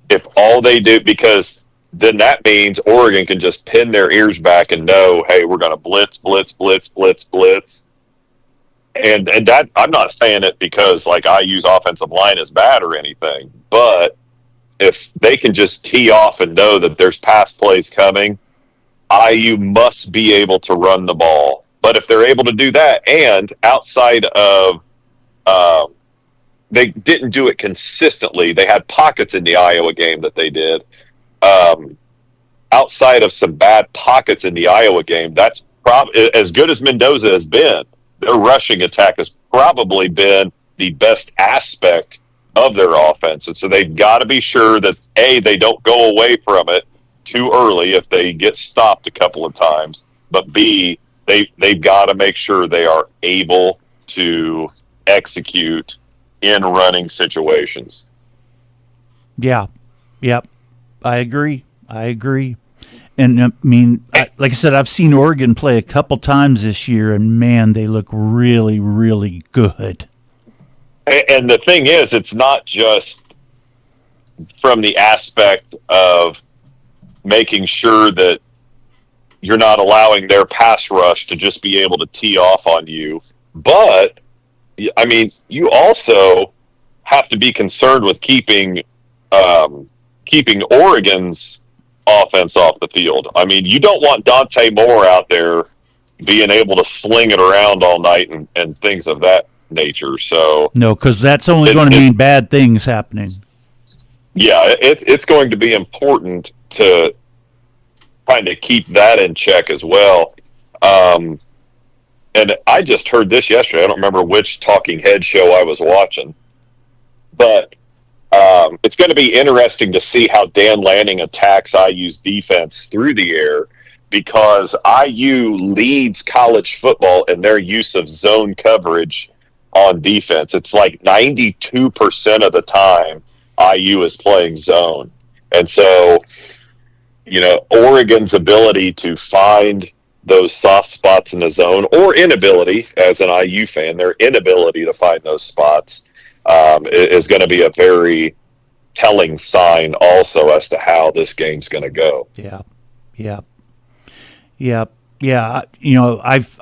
If all they do, because then that means Oregon can just pin their ears back and know, hey, we're going to blitz. And that, I'm not saying it because like IU's offensive line is bad or anything, but if they can just tee off and know that there's pass plays coming, IU must be able to run the ball. But if they're able to do that, and outside of they didn't do it consistently, they had pockets in the Iowa game that they did. Outside of some bad pockets in the Iowa game, that's as good as Mendoza has been. Their rushing attack has probably been the best aspect of their offense. And so they've got to be sure that, A, they don't go away from it too early if they get stopped a couple of times, but B, they've got to make sure they are able to execute in running situations. Yeah. Yep. I agree. And I mean, like I said, I've seen Oregon play a couple times this year, and man, they look really, really good. And the thing is, it's not just from the aspect of making sure that you're not allowing their pass rush to just be able to tee off on you. But, I mean, you also have to be concerned with keeping Oregon's offense off the field. I mean, you don't want Dante Moore out there being able to sling it around all night and things of that nature. So no, because that's only going to mean bad things happening. Yeah, it's going to be important to kind of keep that in check as well. And I just heard this yesterday. I don't remember which talking head show I was watching, but it's going to be interesting to see how Dan Lanning attacks IU's defense through the air, because IU leads college football in their use of zone coverage on defense. It's like 92% of the time IU is playing zone. And so, Oregon's ability to find those soft spots in the zone, or inability, as an IU fan, their inability to find those spots is going to be a very telling sign also as to how this game's going to go. Yeah.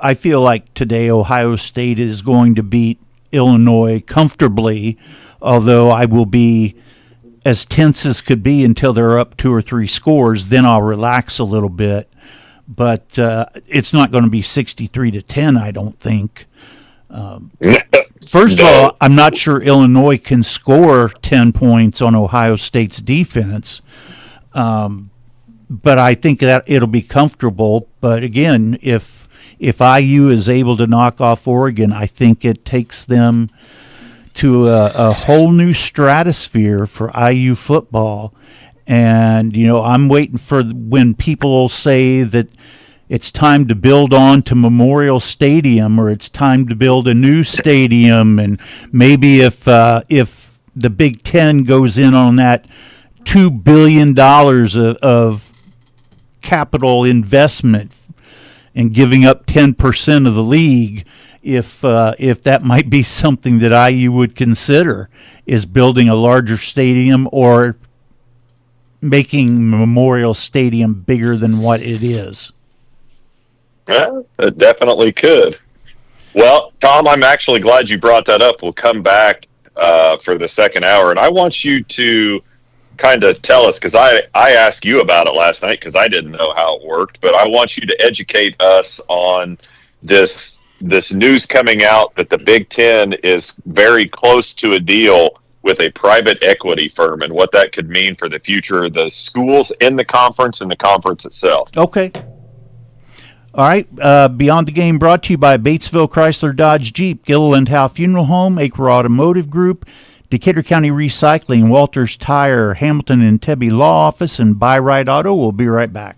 I feel like today Ohio State is going to beat Illinois comfortably, although I will be as tense as could be until they're up 2 or 3 scores. Then I'll relax a little bit. But it's not going to be 63-10, I don't think. First of all, I'm not sure Illinois can score 10 points on Ohio State's defense. But I think that it'll be comfortable. But again, if IU is able to knock off Oregon, I think it takes them to a whole new stratosphere for IU football. And, I'm waiting for when people will say that it's time to build on to Memorial Stadium, or it's time to build a new stadium. And maybe if the Big Ten goes in on that $2 billion of capital investment and giving up 10% of the league, if that might be something that IU would consider, is building a larger stadium or making Memorial Stadium bigger than what it is. Yeah, it definitely could. Well, Tom, I'm actually glad you brought that up. We'll come back for the second hour, and I want you to kind of tell us, because I asked you about it last night because I didn't know how it worked, but I want you to educate us on this news coming out that the Big Ten is very close to a deal with a private equity firm, and what that could mean for the future of the schools in the conference and the conference itself. Okay. All right, Beyond the Game brought to you by Batesville Chrysler Dodge Jeep, Gilliland Howe Funeral Home, Acre Automotive Group, Decatur County Recycling, Walters Tire, Hamilton and Tebby Law Office, and Buy Right Auto. We'll be right back.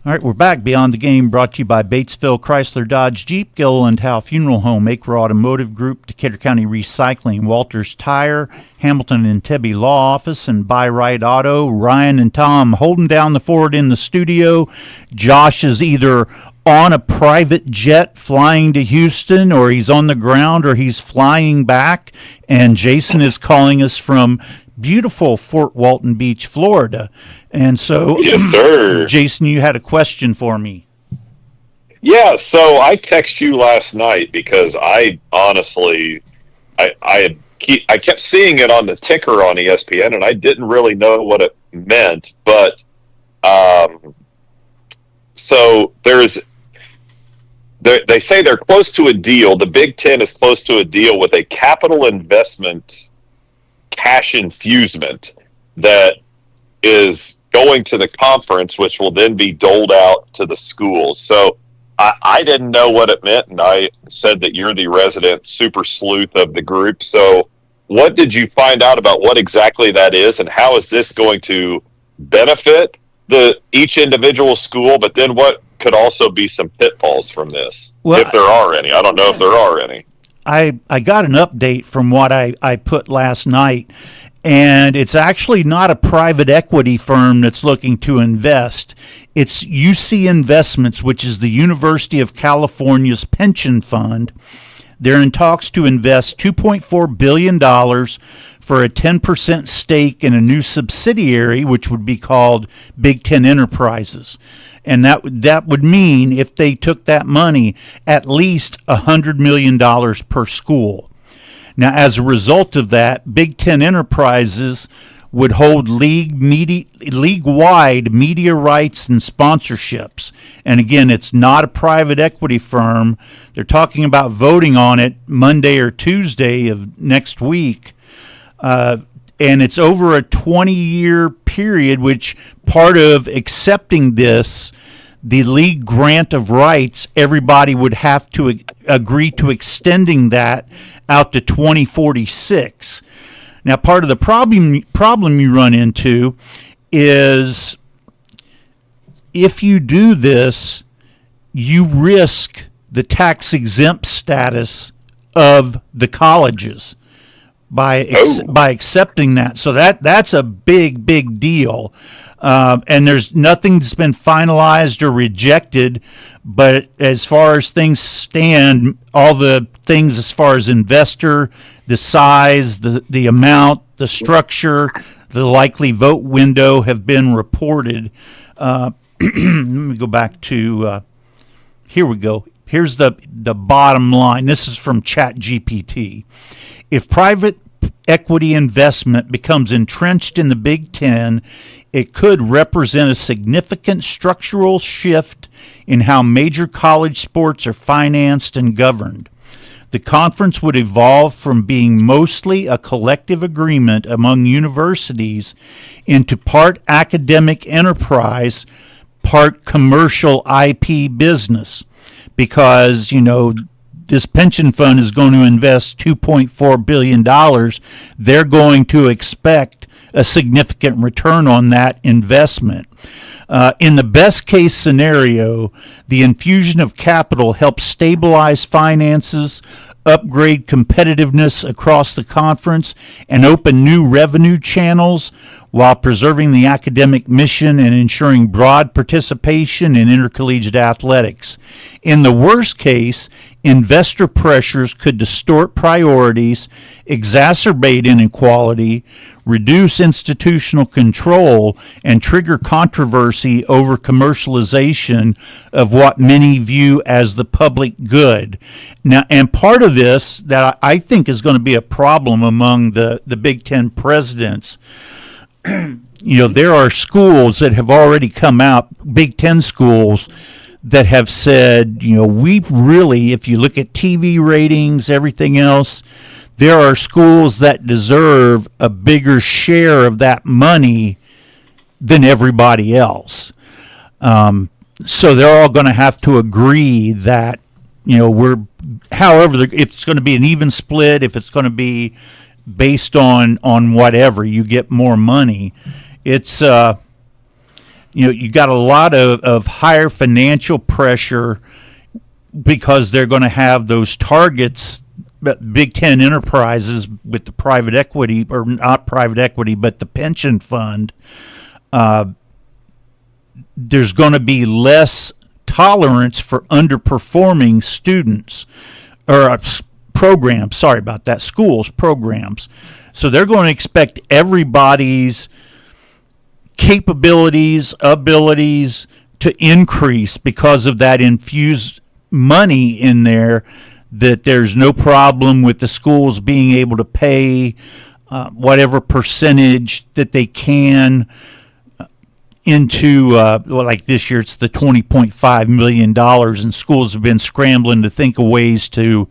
All right, we're back. Beyond the Game brought to you by Batesville Chrysler Dodge Jeep, Gilliland Howe Funeral Home, Acre Automotive Group, Decatur County Recycling, Walters Tire, Hamilton and Tebby Law Office, and Buy Right Auto. Ryan and Tom holding down the fort in the studio. Josh is either on a private jet flying to Houston, or he's on the ground, or he's flying back. And Jason is calling us from beautiful Fort Walton Beach, Florida. And so, yes, sir. Jason, you had a question for me. Yeah, so I texted you last night because I honestly, I kept seeing it on the ticker on ESPN, and I didn't really know what it meant. But so they say they're close to a deal. The Big Ten is close to a deal with a capital investment cash infusement that is going to the conference, which will then be doled out to the schools. So I didn't know what it meant, and I said that you're the resident super sleuth of the group. So what did you find out about what exactly that is, and how is this going to benefit each individual school, but then what could also be some pitfalls from this, Well, if there are any? I don't know if there are any. I got an update from what I put last night, and it's actually not a private equity firm that's looking to invest. It's UC Investments, which is the University of California's pension fund. They're in talks to invest $2.4 billion for a 10% stake in a new subsidiary, which would be called Big Ten Enterprises. And that would mean, if they took that money, at least $100 million per school. Now, as a result of that, Big Ten Enterprises would hold league-wide media rights and sponsorships. And again, it's not a private equity firm. They're talking about voting on it Monday or Tuesday of next week. And it's over a 20-year period, which part of accepting this, the league grant of rights, everybody would have to agree to extending that out to 2046. Now, part of the problem you run into is, if you do this, you risk the tax exempt status of the colleges by accepting that. So that's a big deal. And there's nothing that's been finalized or rejected, but as far as things stand, all the things as far as investor, the size, the amount, the structure, the likely vote window have been reported. Let me go back to, here we go. Here's the bottom line. This is from ChatGPT. If private equity investment becomes entrenched in the Big Ten, it could represent a significant structural shift in how major college sports are financed and governed. The conference would evolve from being mostly a collective agreement among universities into part academic enterprise, part commercial IP business, because, this pension fund is going to invest $2.4 billion. They're going to expect a significant return on that investment. In the best case scenario, the infusion of capital helps stabilize finances, upgrade competitiveness across the conference, and open new revenue channels while preserving the academic mission and ensuring broad participation in intercollegiate athletics. In the worst case, investor pressures could distort priorities, exacerbate inequality, reduce institutional control, and trigger controversy over commercialization of what many view as the public good. Now, and part of this that I think is going to be a problem among the Big Ten presidents, there are schools that have already come out, Big Ten schools, that have said, we really, if you look at TV ratings, everything else, there are schools that deserve a bigger share of that money than everybody else. So they're all going to have to agree that, if it's going to be an even split, if it's going to be based on whatever, you get more money. It's, you got a lot of higher financial pressure because they're going to have those targets, Big Ten Enterprises with the private equity, or not private equity, but the pension fund. There's going to be less tolerance for underperforming students or programs. Sorry about that. Schools, programs. So they're going to expect everybody's capabilities, abilities to increase because of that infused money in there, that there's no problem with the schools being able to pay whatever percentage that they can into, like this year it's the $20.5 million, and schools have been scrambling to think of ways to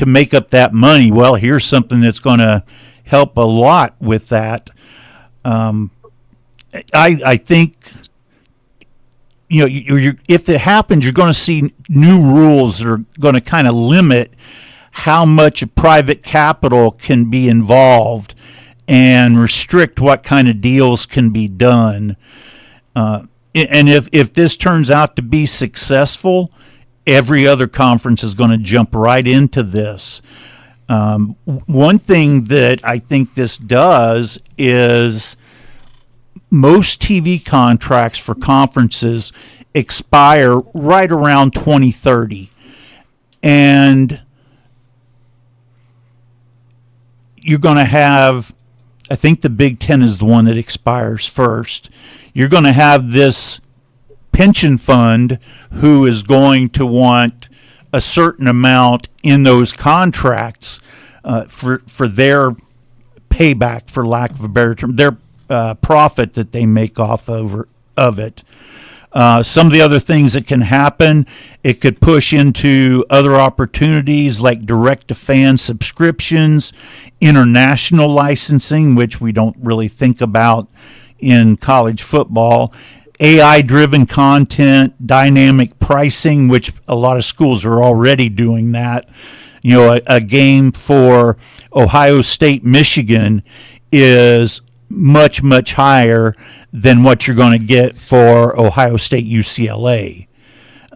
make up that money. Well, here's something that's going to help a lot with that. I think, if it happens, you're going to see new rules that are going to kind of limit how much private capital can be involved and restrict what kind of deals can be done. And if this turns out to be successful, every other conference is going to jump right into this. One thing that I think this does is most TV contracts for conferences expire right around 2030. And you're going to have, I think the Big Ten is the one that expires first. You're going to have this pension fund who is going to want a certain amount in those contracts for their payback, for lack of a better term, their profit that they make off of it. Some of the other things that can happen, it could push into other opportunities like direct-to-fan subscriptions, international licensing, which we don't really think about in college football, AI-driven content, dynamic pricing, which a lot of schools are already doing that. You know, a game for Ohio State, Michigan is much, much higher than what you're going to get for Ohio State, UCLA.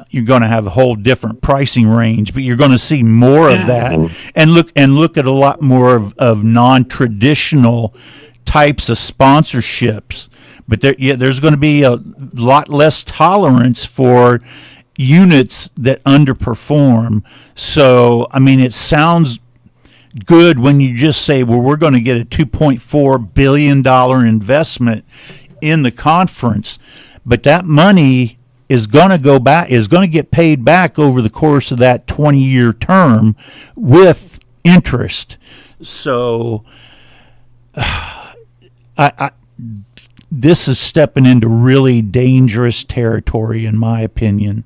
You're going to have a whole different pricing range, but you're going to see more of that, and look at a lot more of non-traditional types of sponsorships. But there's going to be a lot less tolerance for units that underperform. So, I mean, it sounds good when you just say, well, we're going to get a $2.4 billion investment in the conference, but that money is going to go back, is going to get paid back over the course of that 20-year term with interest. So this is stepping into really dangerous territory, in my opinion.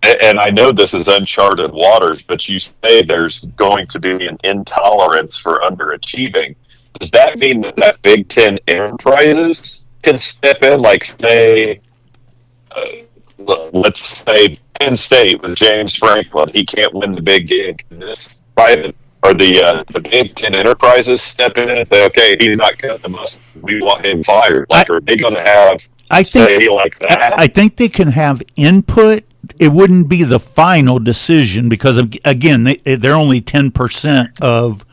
And I know this is uncharted waters, but you say there's going to be an intolerance for underachieving. Does that mean that Big Ten enterprises can step in, like say, let's say Penn State with James Franklin, he can't win the big game. Can this private or the Big Ten enterprises step in and say, okay, he's not cutting the mustard, we want him fired? Like, are they going to have say like that? I think they can have input. It wouldn't be the final decision because, again, they're only 10% of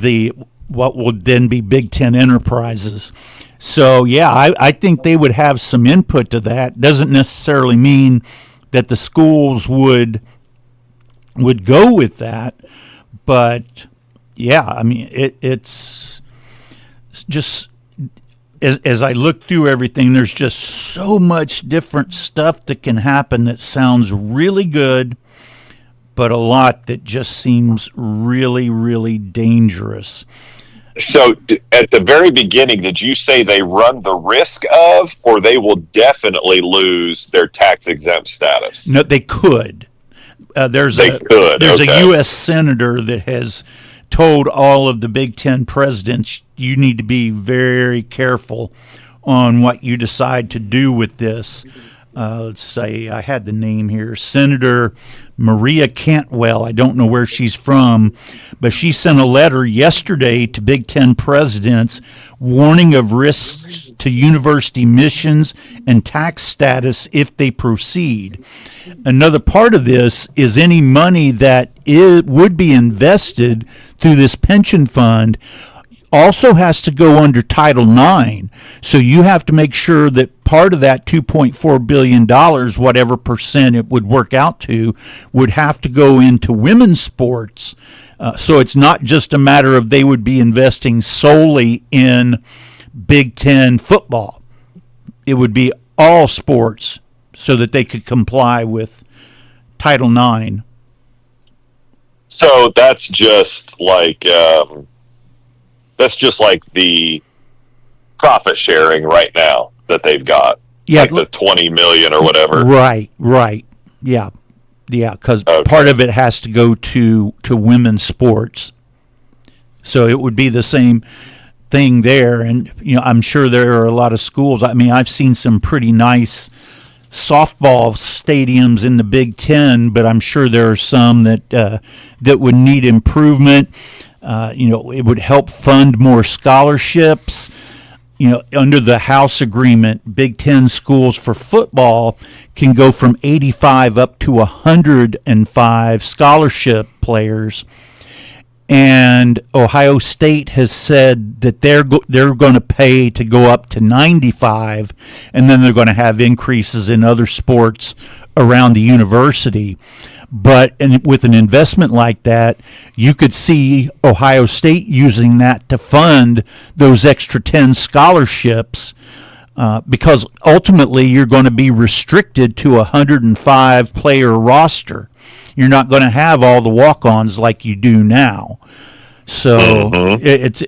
the what would then be Big Ten enterprises. So, yeah, I think they would have some input to that. Doesn't necessarily mean that the schools would go with that. But, yeah, I mean, it's just as I look through everything, there's just so much different stuff that can happen that sounds really good, but a lot that just seems really, really dangerous. So at the very beginning, did you say they run the risk of, or they will definitely lose their tax-exempt status? No, they could. There's a U.S. senator that has told all of the Big Ten presidents, you need to be very careful on what you decide to do with this. Let's say, I had the name here, Senator Maria Cantwell. I don't know where she's from, but she sent a letter yesterday to Big Ten presidents warning of risks to university missions and tax status if they proceed. Another part of this is any money that would be invested through this pension fund also has to go under Title IX. So you have to make sure that part of that $2.4 billion, whatever percent it would work out to, would have to go into women's sports. So it's not just a matter of they would be investing solely in Big Ten football. It would be all sports so that they could comply with Title IX. So that's just like the profit sharing right now that they've got. Yeah, like the $20 million or whatever. Right. Yeah, because part of it has to go to women's sports. So it would be the same thing there. And, I'm sure there are a lot of schools. I mean, I've seen some pretty nice softball stadiums in the Big Ten, but I'm sure there are some that would need improvement. It would help fund more scholarships. under the House agreement, Big Ten schools for football can go from 85 up to 105 scholarship players. And Ohio State has said that they're going to pay to go up to 95, and then they're going to have increases in other sports around the university. But with an investment like that, you could see Ohio State using that to fund those extra 10 scholarships, because ultimately you're going to be restricted to a 105 player roster. You're not going to have all the walk-ons like you do now. So it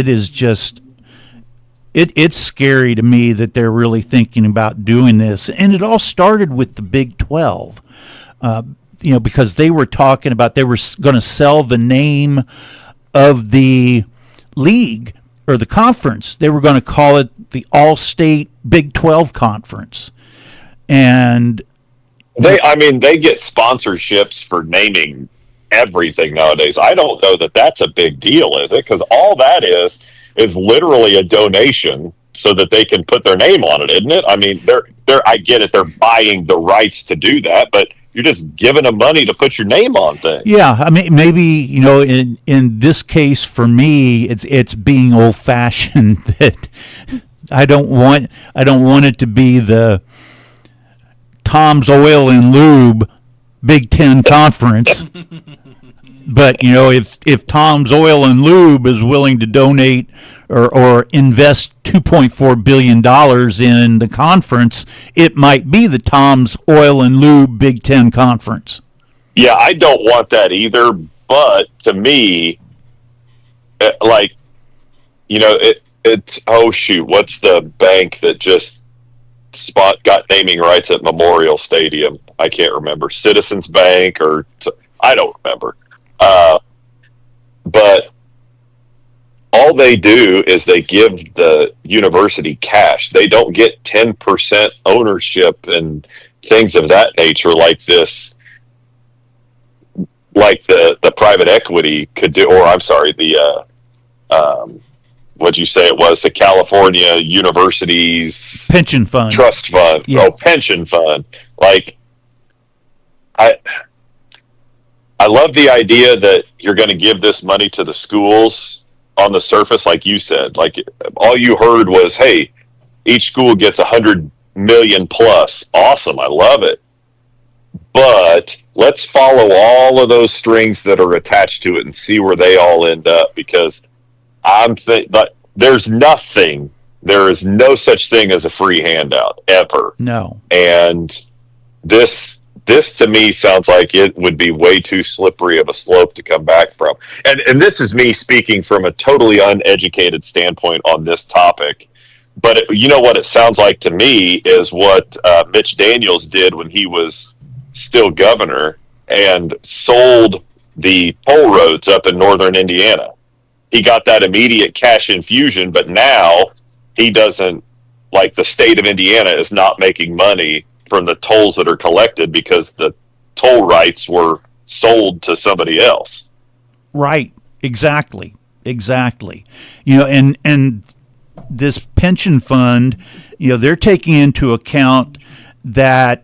is just it's scary to me that they're really thinking about doing this. And it all started with the Big 12, because they were talking about they were going to sell the name of the league or the conference. They were going to call it the All-State Big 12 Conference. And they get sponsorships for naming everything nowadays. I don't know that that's a big deal, is it? Because all that is literally a donation so that they can put their name on it, isn't it? I mean, I get it. They're buying the rights to do that, but you're just giving them money to put your name on things. Yeah, I mean, maybe in this case for me, it's being old fashioned that I don't want it to be the Tom's Oil and Lube Big Ten Conference. But, if Tom's Oil and Lube is willing to donate or invest $2.4 billion in the conference, it might be the Tom's Oil and Lube Big Ten Conference. Yeah, I don't want that either. But to me, it's, what's the bank that just got naming rights at Memorial Stadium? I can't remember. Citizens Bank I don't remember. But all they do is they give the university cash. They don't get 10% ownership and things of that nature like this, like the private equity could do, or I'm sorry, what'd you say it was? The California Universities Pension Fund. Trust Fund. Yeah. Pension Fund. I love the idea that you're going to give this money to the schools on the surface, like you said. Like, all you heard was, hey, each school gets $100 million plus. Awesome. I love it. But let's follow all of those strings that are attached to it and see where they all end up, because there is no such thing as a free handout ever. No. And this to me sounds like it would be way too slippery of a slope to come back from. And this is me speaking from a totally uneducated standpoint on this topic. But what it sounds like to me is what Mitch Daniels did when he was still governor and sold the toll roads up in northern Indiana. He got that immediate cash infusion, but now he doesn't, like, the state of Indiana is not making money from the tolls that are collected because the toll rights were sold to somebody else. Right. Exactly. And this pension fund, they're taking into account that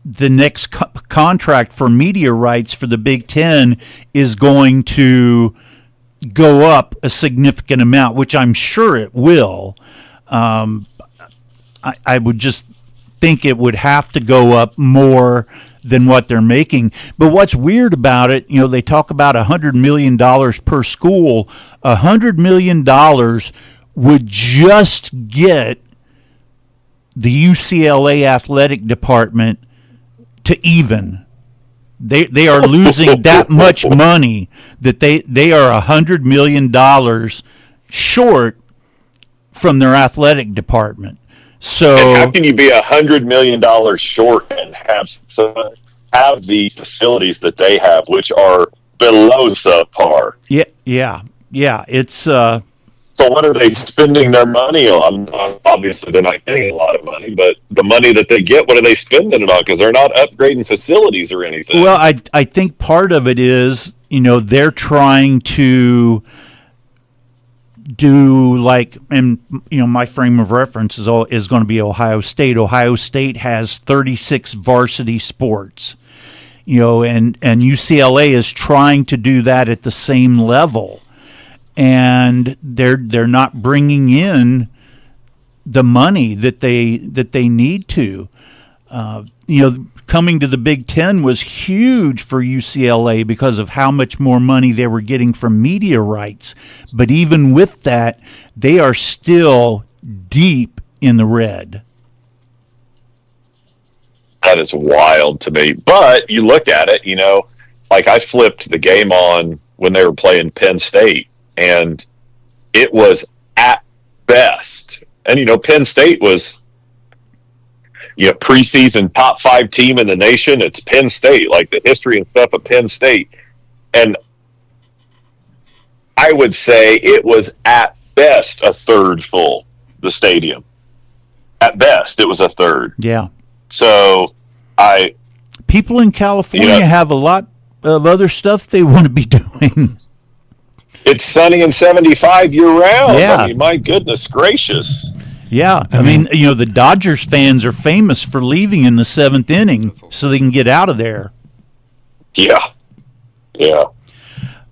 the next contract for media rights for the Big Ten is going to go up a significant amount, which I'm sure it will. I would just think it would have to go up more than what they're making. But what's weird about it, they talk about $100 million per school. $100 million would just get the UCLA athletic department to even. They are losing that much money that they are $100 million short from their athletic department. So, and how can you be $100 million short and have the facilities that they have, which are below subpar? Yeah. It's so what are they spending their money on? Obviously, they're not getting a lot of money, but the money that they get, what are they spending it on? Because they're not upgrading facilities or anything. Well, I think part of it is, they're trying to do like, and my frame of reference is going to be Ohio State. Ohio State has 36 varsity sports, and UCLA is trying to do that at the same level, and they're not bringing in the money that they need to. Coming to the Big Ten was huge for UCLA because of how much more money they were getting from media rights. But even with that, they are still deep in the red. That is wild to me. But you look at it, like I flipped the game on when they were playing Penn State, and it was at best. And, Penn State was preseason top 5 team in the nation. It's Penn State, like the history and stuff of Penn State. And I would say it was at best a third full, the stadium. At best, it was a third. Yeah. So people in California have a lot of other stuff they want to be doing. It's sunny and 75 year round. Yeah. I mean, my goodness gracious. Yeah, I mean, the Dodgers fans are famous for leaving in the 7th inning so they can get out of there. Yeah.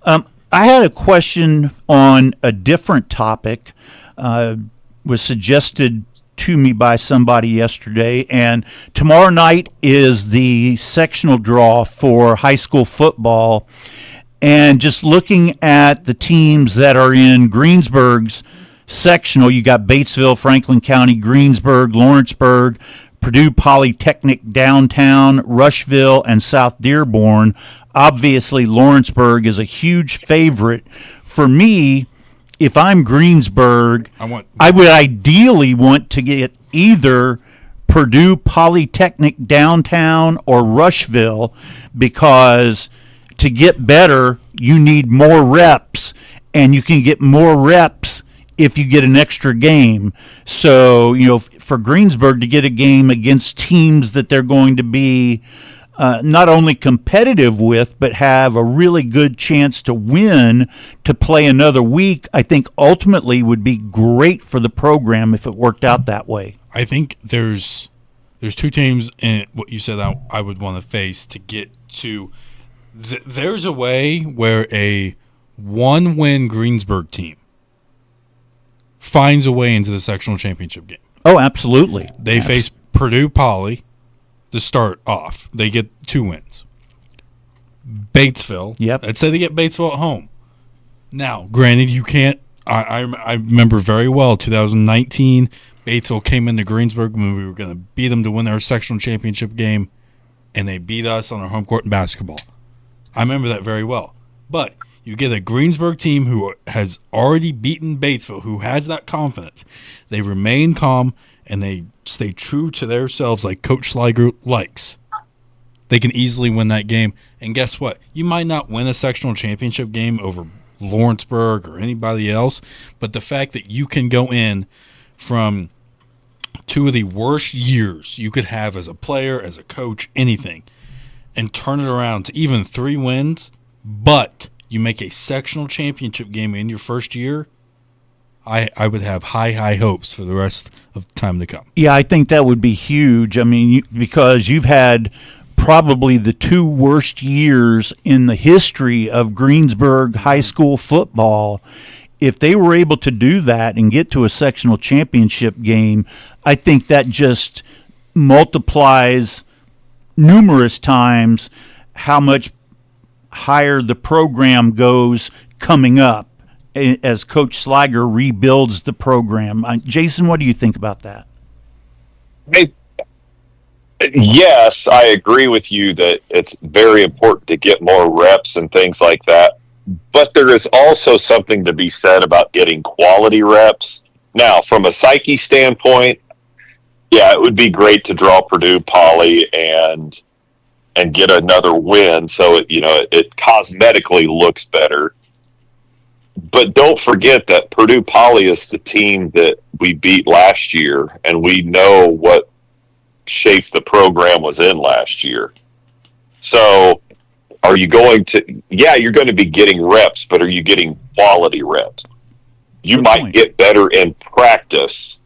I had a question on a different topic. Was suggested to me by somebody yesterday, and tomorrow night is the sectional draw for high school football. And just looking at the teams that are in Greensburg's sectional, you got Batesville, Franklin County, Greensburg, Lawrenceburg, Purdue Polytechnic Downtown, Rushville, and South Dearborn. Obviously, Lawrenceburg is a huge favorite. For me, if I'm Greensburg, I would ideally want to get either Purdue Polytechnic Downtown or Rushville, because to get better, you need more reps, and you can get more reps if you get an extra game. So, for Greensburg to get a game against teams that they're going to be not only competitive with, but have a really good chance to win, to play another week, I think ultimately would be great for the program if it worked out that way. I think there's 2 teams in what you said that I would want to face to get to. There's a way where a 1-win Greensburg team finds a way into the sectional championship game. Oh, absolutely. They face Purdue Poly to start off. They get 2 wins. Batesville. Yep. I'd say they get Batesville at home. Now, granted, you can't. I remember very well 2019. Batesville came into Greensburg when we were going to beat them to win their sectional championship game, and they beat us on our home court in basketball. I remember that very well. But you get a Greensburg team who has already beaten Batesville, who has that confidence. They remain calm, and they stay true to themselves like Coach Sliger likes. They can easily win that game. And guess what? You might not win a sectional championship game over Lawrenceburg or anybody else, but the fact that you can go in from 2 of the worst years you could have as a player, as a coach, anything, and turn it around to even 3 wins, but you make a sectional championship game in your first year, I would have high hopes for the rest of the time to come. Yeah, I think that would be huge. I mean, because you've had probably the 2 worst years in the history of Greensburg high school football. If they were able to do that and get to a sectional championship game, I think that just multiplies numerous times how much higher the program goes coming up as Coach Sliger rebuilds the program. Jason, what do you think about that? Yes, I agree with you that it's very important to get more reps and things like that. But there is also something to be said about getting quality reps. Now, from a psyche standpoint, yeah, it would be great to draw Purdue Poly and get another win, so it cosmetically looks better. But don't forget that Purdue Poly is the team that we beat last year, and we know what shape the program was in last year. So are you going to, you're going to be getting reps, but are you getting quality reps? you Good might point. get better in practice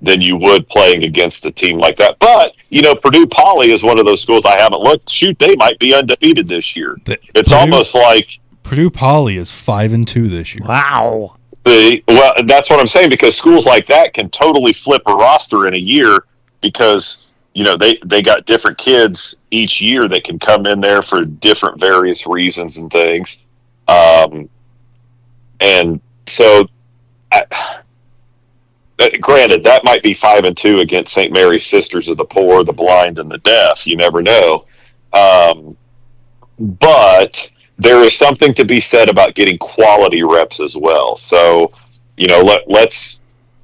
than you would playing against a team like that. But, Purdue Poly is one of those schools I haven't looked. Shoot, they might be undefeated this year. It's almost like Purdue Poly is 5-2 this year. Wow. well, that's what I'm saying, because schools like that can totally flip a roster in a year because, they got different kids each year that can come in there for different various reasons and things. And so, granted, that might be 5-2 against St. Mary's Sisters of the Poor, the Blind, and the Deaf. You never know. But there is something to be said about getting quality reps as well. So, let's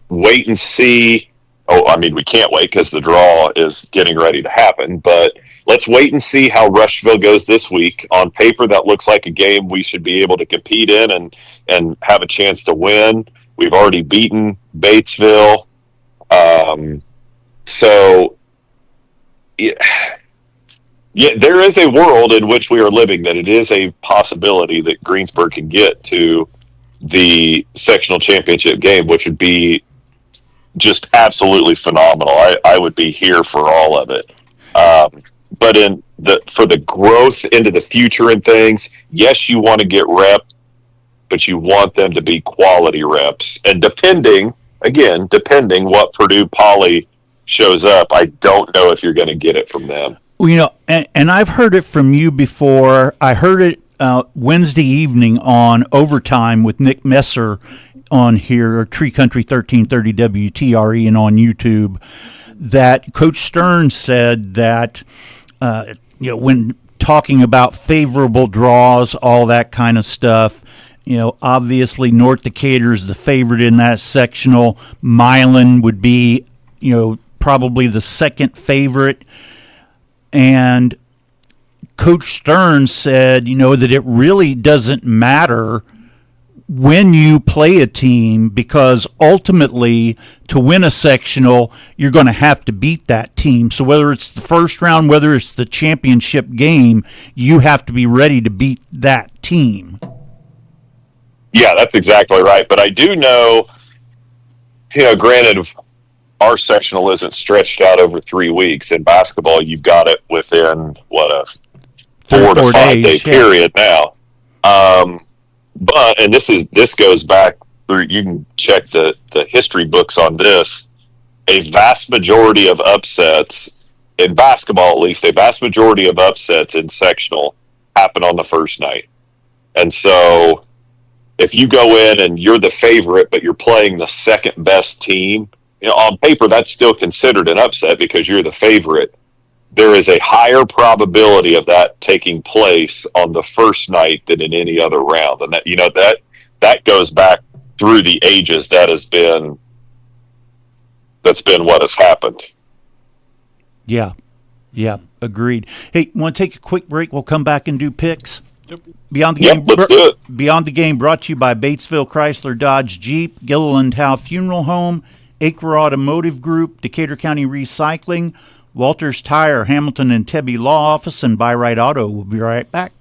wait and see. Oh, I mean, we can't wait because the draw is getting ready to happen. But let's wait and see how Rushville goes this week. On paper, that looks like a game we should be able to compete in and have a chance to win. We've already beaten Batesville. So, yeah, there is a world in which we are living that it is a possibility that Greensburg can get to the sectional championship game, which would be just absolutely phenomenal. I would be here for all of it. But for the growth into the future and things, yes, you want to get reps, but you want them to be quality reps. And depending what Purdue Poly shows up, I don't know if you're going to get it from them. Well, and I've heard it from you before. I heard it Wednesday evening on Overtime with Nick Messer on here, Tree Country 1330 WTRE, and on YouTube, that Coach Stern said that, when talking about favorable draws, all that kind of stuff, obviously North Decatur is the favorite in that sectional. Milan would be, probably the second favorite. And Coach Stern said, that it really doesn't matter when you play a team, because ultimately to win a sectional, you're going to have to beat that team. So whether it's the first round, whether it's the championship game, you have to be ready to beat that team. Yeah, that's exactly right. But I do know, granted, our sectional isn't stretched out over 3 weeks. In basketball, you've got it within a 4 to 5 day period now. But this goes back through. You can check the history books on this. A vast majority of upsets in basketball, at least, a vast majority of upsets in sectional happen on the first night. And so, if you go in and you're the favorite, but you're playing the second best team, on paper, that's still considered an upset because you're the favorite. There is a higher probability of that taking place on the first night than in any other round. And that goes back through the ages. That's been what has happened. Yeah, agreed. Hey, want to take a quick break? We'll come back and do picks. Yep. Beyond the Game. Let's do it. Beyond the Game brought to you by Batesville Chrysler Dodge Jeep, Gilliland Howe Funeral Home, Acre Automotive Group, Decatur County Recycling, Walters Tire, Hamilton and Tebby Law Office, and Buy Right Auto. We'll be right back.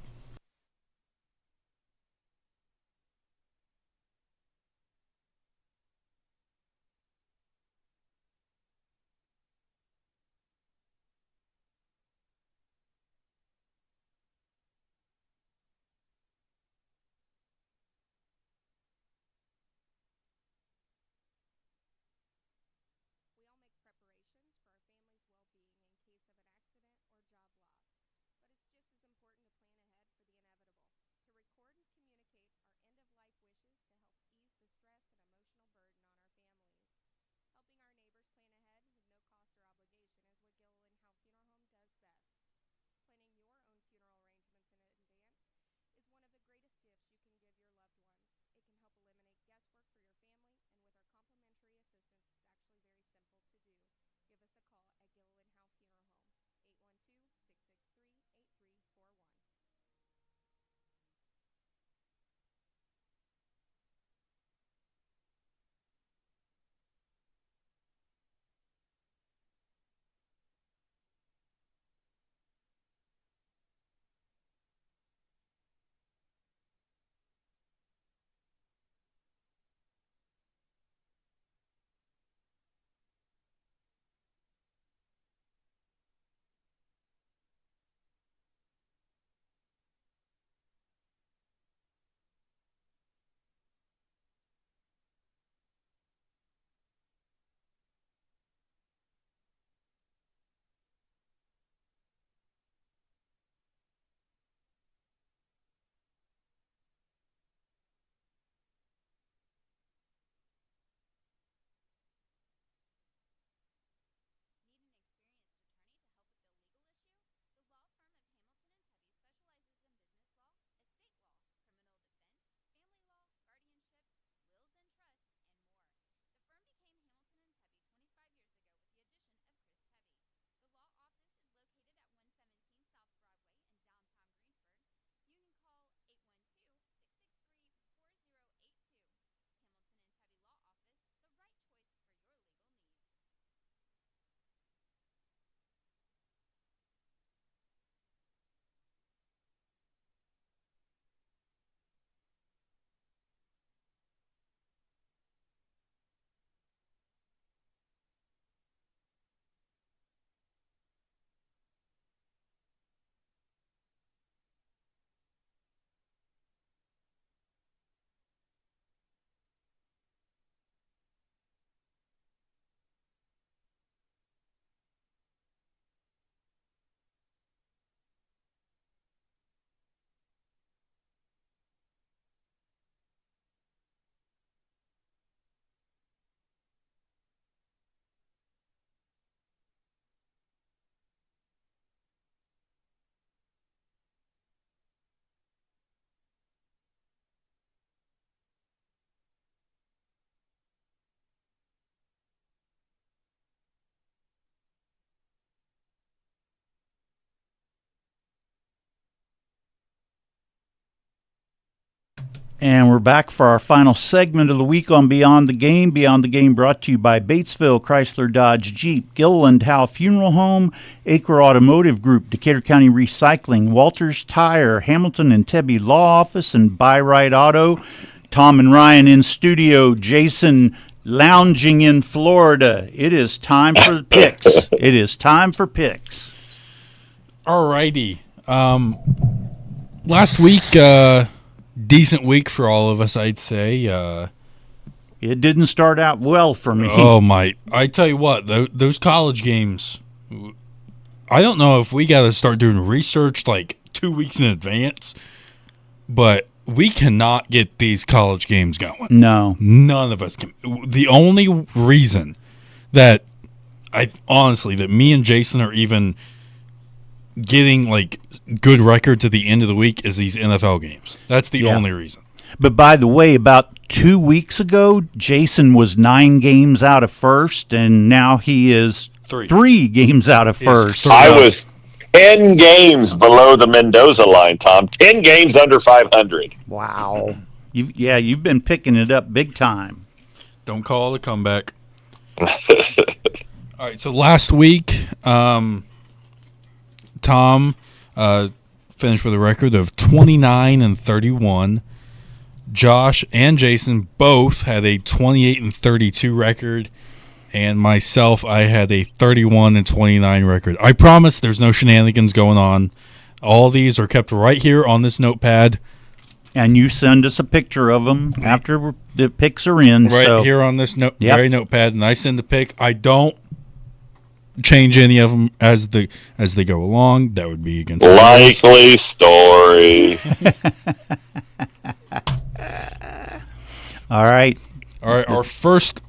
And we're back for our final segment of the week on Beyond the Game. Beyond the Game brought to you by Batesville, Chrysler, Dodge, Jeep, Gilliland Howe Funeral Home, Acre Automotive Group, Decatur County Recycling, Walters Tire, Hamilton and Tebby Law Office, and Buy Right Auto. Tom and Ryan in studio, Jason lounging in Florida. It is time for the picks. It is time for picks. All righty. Last week, decent week for all of us, I'd say. It didn't start out well for me. Oh, my. I tell you what, those college games, I don't know if we got to start doing research like 2 weeks in advance, but we cannot get these college games going. No. None of us can. The only reason that that me and Jason are even getting like good records at the end of the week is these NFL games. That's the only reason. But by the way, about 2 weeks ago, Jason was 9 games out of first, and now he is 3 games out of first. I was 10 games below the Mendoza line, Tom. 10 games under 500. Wow. You've been picking it up big time. Don't call it a comeback. All right, so last week, Tom finished with a record of 29-31. Josh and Jason both had a 28-32 record, and myself, I had a 31-29 record. I promise there's no shenanigans going on. All these are kept right here on this notepad. And you send us a picture of them after the picks are in. Right here on this very notepad, and I send the pick. I don't change any of them as they go along. That would be against likely story. All right. Our first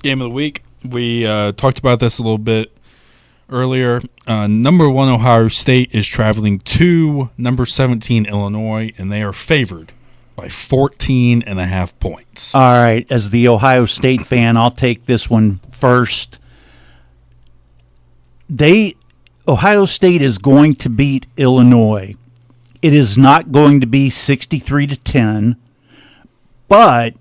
game of the week. We talked about this a little bit earlier. Number 1 Ohio State is traveling to number 17 Illinois, and they are favored by 14.5 points. All right. As the Ohio State fan, I'll take this one first. Ohio State is going to beat Illinois. It is not going to be 63-10, but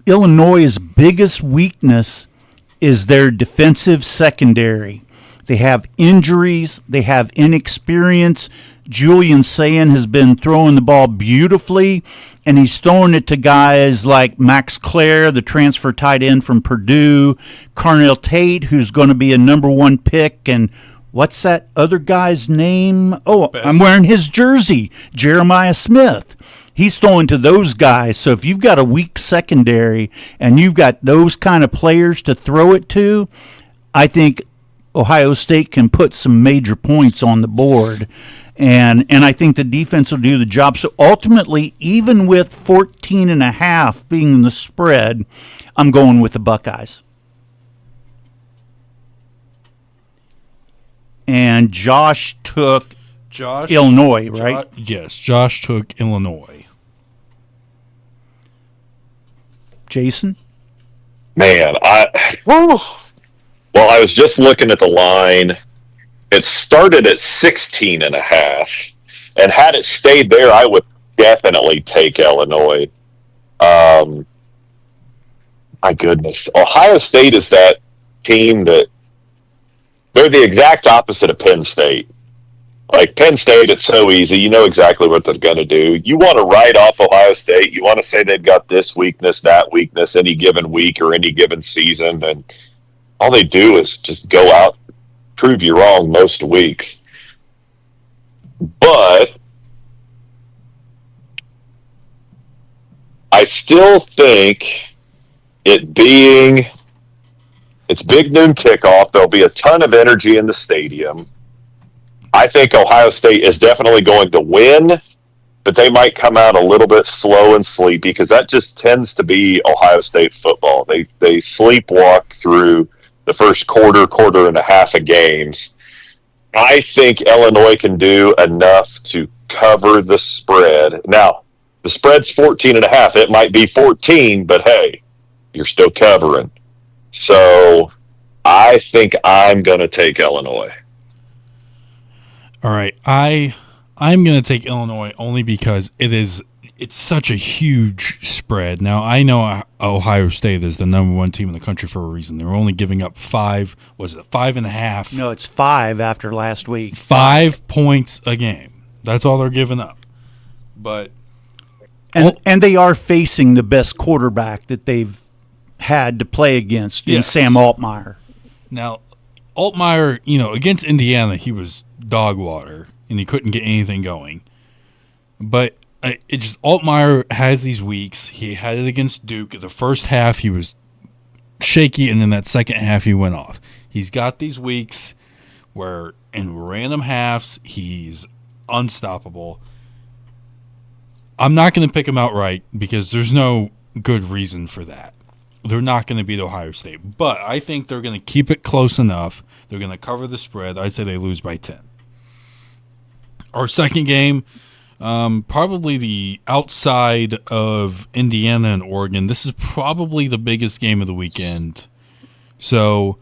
Illinois' biggest weakness is their defensive secondary. They have injuries. They have inexperience. Julian Sayin has been throwing the ball beautifully, and he's throwing it to guys like Max Clare, the transfer tight end from Purdue, Carnell Tate, who's going to be a number 1 pick, and what's that other guy's name? Oh, Best. I'm wearing his jersey, Jeremiah Smith. He's throwing to those guys. So if you've got a weak secondary and you've got those kind of players to throw it to, I think Ohio State can put some major points on the board. And I think the defense will do the job. So ultimately, even with 14.5 being the spread, I'm going with the Buckeyes. And Josh took Illinois, right? Yes, Josh took Illinois. Jason? Man, I was just looking at the line. It started at 16.5, and had it stayed there, I would definitely take Illinois. My goodness. Ohio State is that team that they're the exact opposite of Penn State. Like Penn State, it's so easy. You know exactly what they're going to do. You want to write off Ohio State. You want to say they've got this weakness, that weakness, any given week or any given season. And all they do is just go out, prove you wrong most weeks. But I still think it's big noon kickoff. There'll be a ton of energy in the stadium. I think Ohio State is definitely going to win, but they might come out a little bit slow and sleepy because that just tends to be Ohio State football. They sleepwalk through the first quarter and a half of games. I think Illinois can do enough to cover the spread. Now, the spread's 14.5. It might be 14, but hey, you're still covering. So I think I'm going to take Illinois. All right. I I'm going to take Illinois only because it's such a huge spread. Now, I know Ohio State is the number one team in the country for a reason. They're only giving up 5.5? No, it's 5 after last week. 5 points a game. That's all they're giving up. But and they are facing the best quarterback that they've had to play against in Yes. Sam Altmaier. now, Altmaier, against Indiana, he was dog water, and he couldn't get anything going. But Altmaier has these weeks. He had it against Duke. The first half, he was shaky, and then that second half, he went off. He's got these weeks where in random halves, he's unstoppable. I'm not going to pick him outright because there's no good reason for that. They're not going to beat Ohio State. But I think they're going to keep it close enough. They're going to cover the spread. I'd say they lose by 10. Our second game, probably the outside of Indiana and Oregon. This is probably the biggest game of the weekend. So,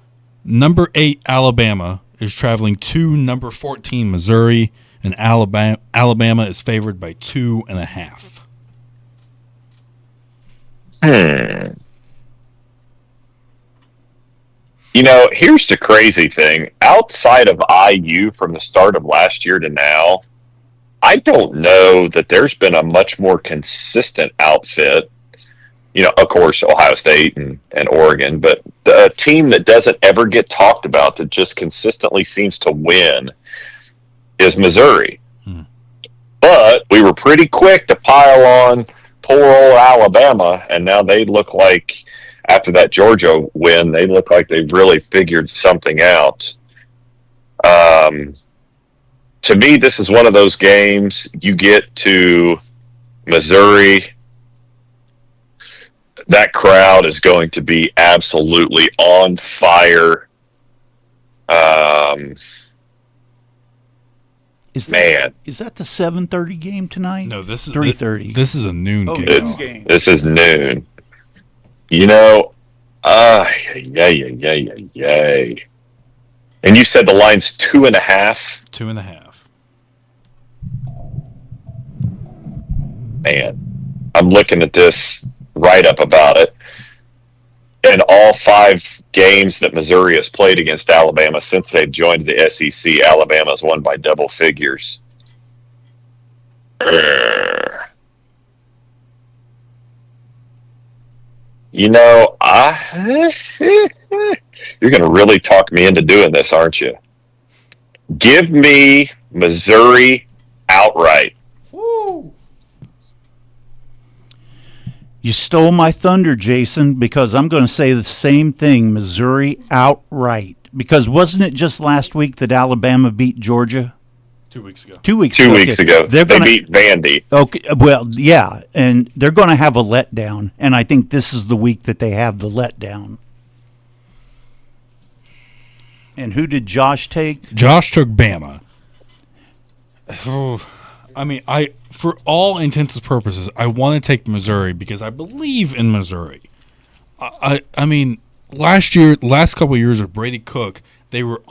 number 8, Alabama, is traveling to number 14, Missouri. And Alabama is favored by 2.5. Here's the crazy thing. Outside of IU from the start of last year to now, I don't know that there's been a much more consistent outfit. Of course, Ohio State and Oregon, but the team that doesn't ever get talked about that just consistently seems to win is Missouri. But we were pretty quick to pile on poor old Alabama, and now they look like, after that Georgia win, they look like they really figured something out. To me, this is one of those games you get to Missouri, that crowd is going to be absolutely on fire. Is Man. that the 7:30 game tonight? No, this is 3:30. This is a noon game. Game. This is noon. Yay. And you said the line's 2.5? 2.5. Man, I'm looking at this write-up about it. In all 5 games that Missouri has played against Alabama since they've joined the SEC, Alabama's won by double figures. You're going to really talk me into doing this, aren't you? Give me Missouri outright. Woo! You stole my thunder, Jason, because I'm going to say the same thing, Missouri outright. Because wasn't it just last week that Alabama beat Georgia? 2 weeks ago. 2 weeks 2 ago. weeks ago. They beat Vandy. Okay, well, yeah, and they're going to have a letdown, and I think this is the week that they have the letdown. And who did Josh take? Josh took Bama. For all intents and purposes, I want to take Missouri because I believe in Missouri. Last couple of years with Brady Cook, they were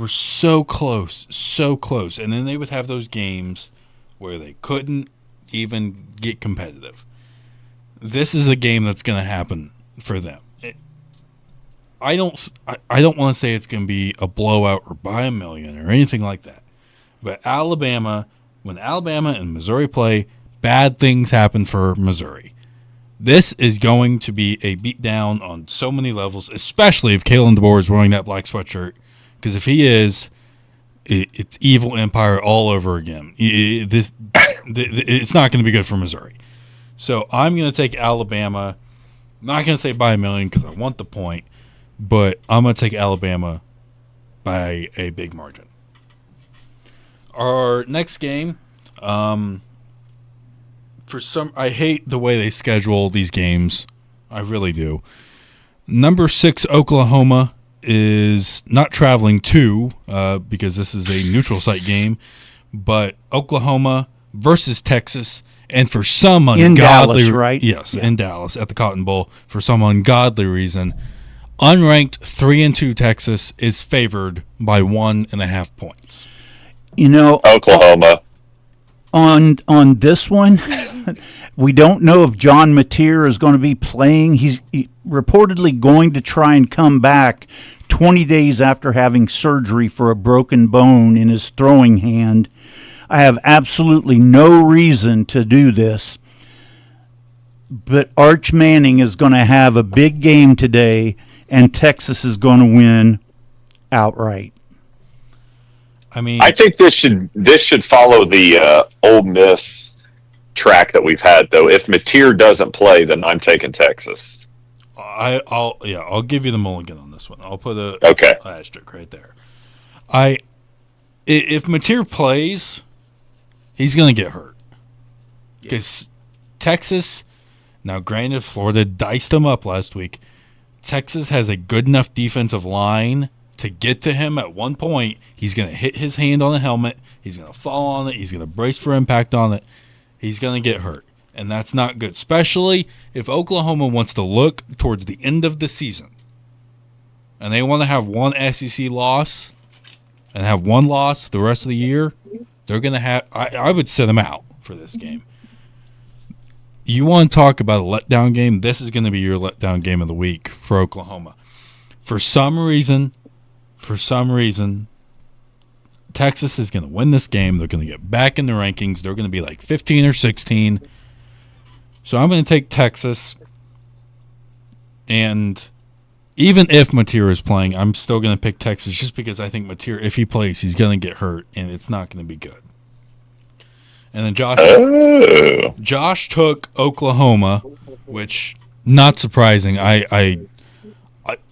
so close, and then they would have those games where they couldn't even get competitive. This is a game that's going to happen for them. I don't want to say it's going to be a blowout or by a million or anything like that. But when Alabama and Missouri play, bad things happen for Missouri. This is going to be a beatdown on so many levels, especially if Kalen DeBoer is wearing that black sweatshirt. Because if he is, it's evil empire all over again. It's not going to be good for Missouri. So I'm going to take Alabama. I'm not going to say by a million because I want the point, but I'm going to take Alabama by a big margin. Our next game, I hate the way they schedule these games. I really do. Number 6, Oklahoma, is not traveling to, because this is a neutral site game, but Oklahoma versus Texas, and for some ungodly in Dallas, right? Yes, yeah. In Dallas at the Cotton Bowl, for some ungodly reason, unranked 3-2 Texas is favored by 1.5 points. You know, Oklahoma. on this one, we don't know if John Mateer is going to be playing. He's reportedly going to try and come back 20 days after having surgery for a broken bone in his throwing hand. I have absolutely no reason to do this, but Arch Manning is going to have a big game today, and Texas is going to win outright. I mean, I think this should follow the Ole Miss track that we've had, though. If Mateer doesn't play, then I'm taking Texas. I'll give you the mulligan on this one. I'll put a asterisk right there. If Mateer plays, he's going to get hurt because Texas. Now, granted, Florida diced him up last week. Texas has a good enough defensive line to get to him at one point. He's going to hit his hand on the helmet. He's going to fall on it. He's going to brace for impact on it. He's going to get hurt. And that's not good, especially if Oklahoma wants to look towards the end of the season and they want to have one SEC loss and have one loss the rest of the year. They're going to have – I would sit them out for this game. You want to talk about a letdown game? This is going to be your letdown game of the week for Oklahoma. For some reason, Texas is going to win this game. They're going to get back in the rankings. They're going to be like 15 or 16. So I'm going to take Texas. And even if Mateer is playing, I'm still going to pick Texas just because I think Mateer, if he plays, he's going to get hurt, and it's not going to be good. And then Josh took Oklahoma, which, not surprising. I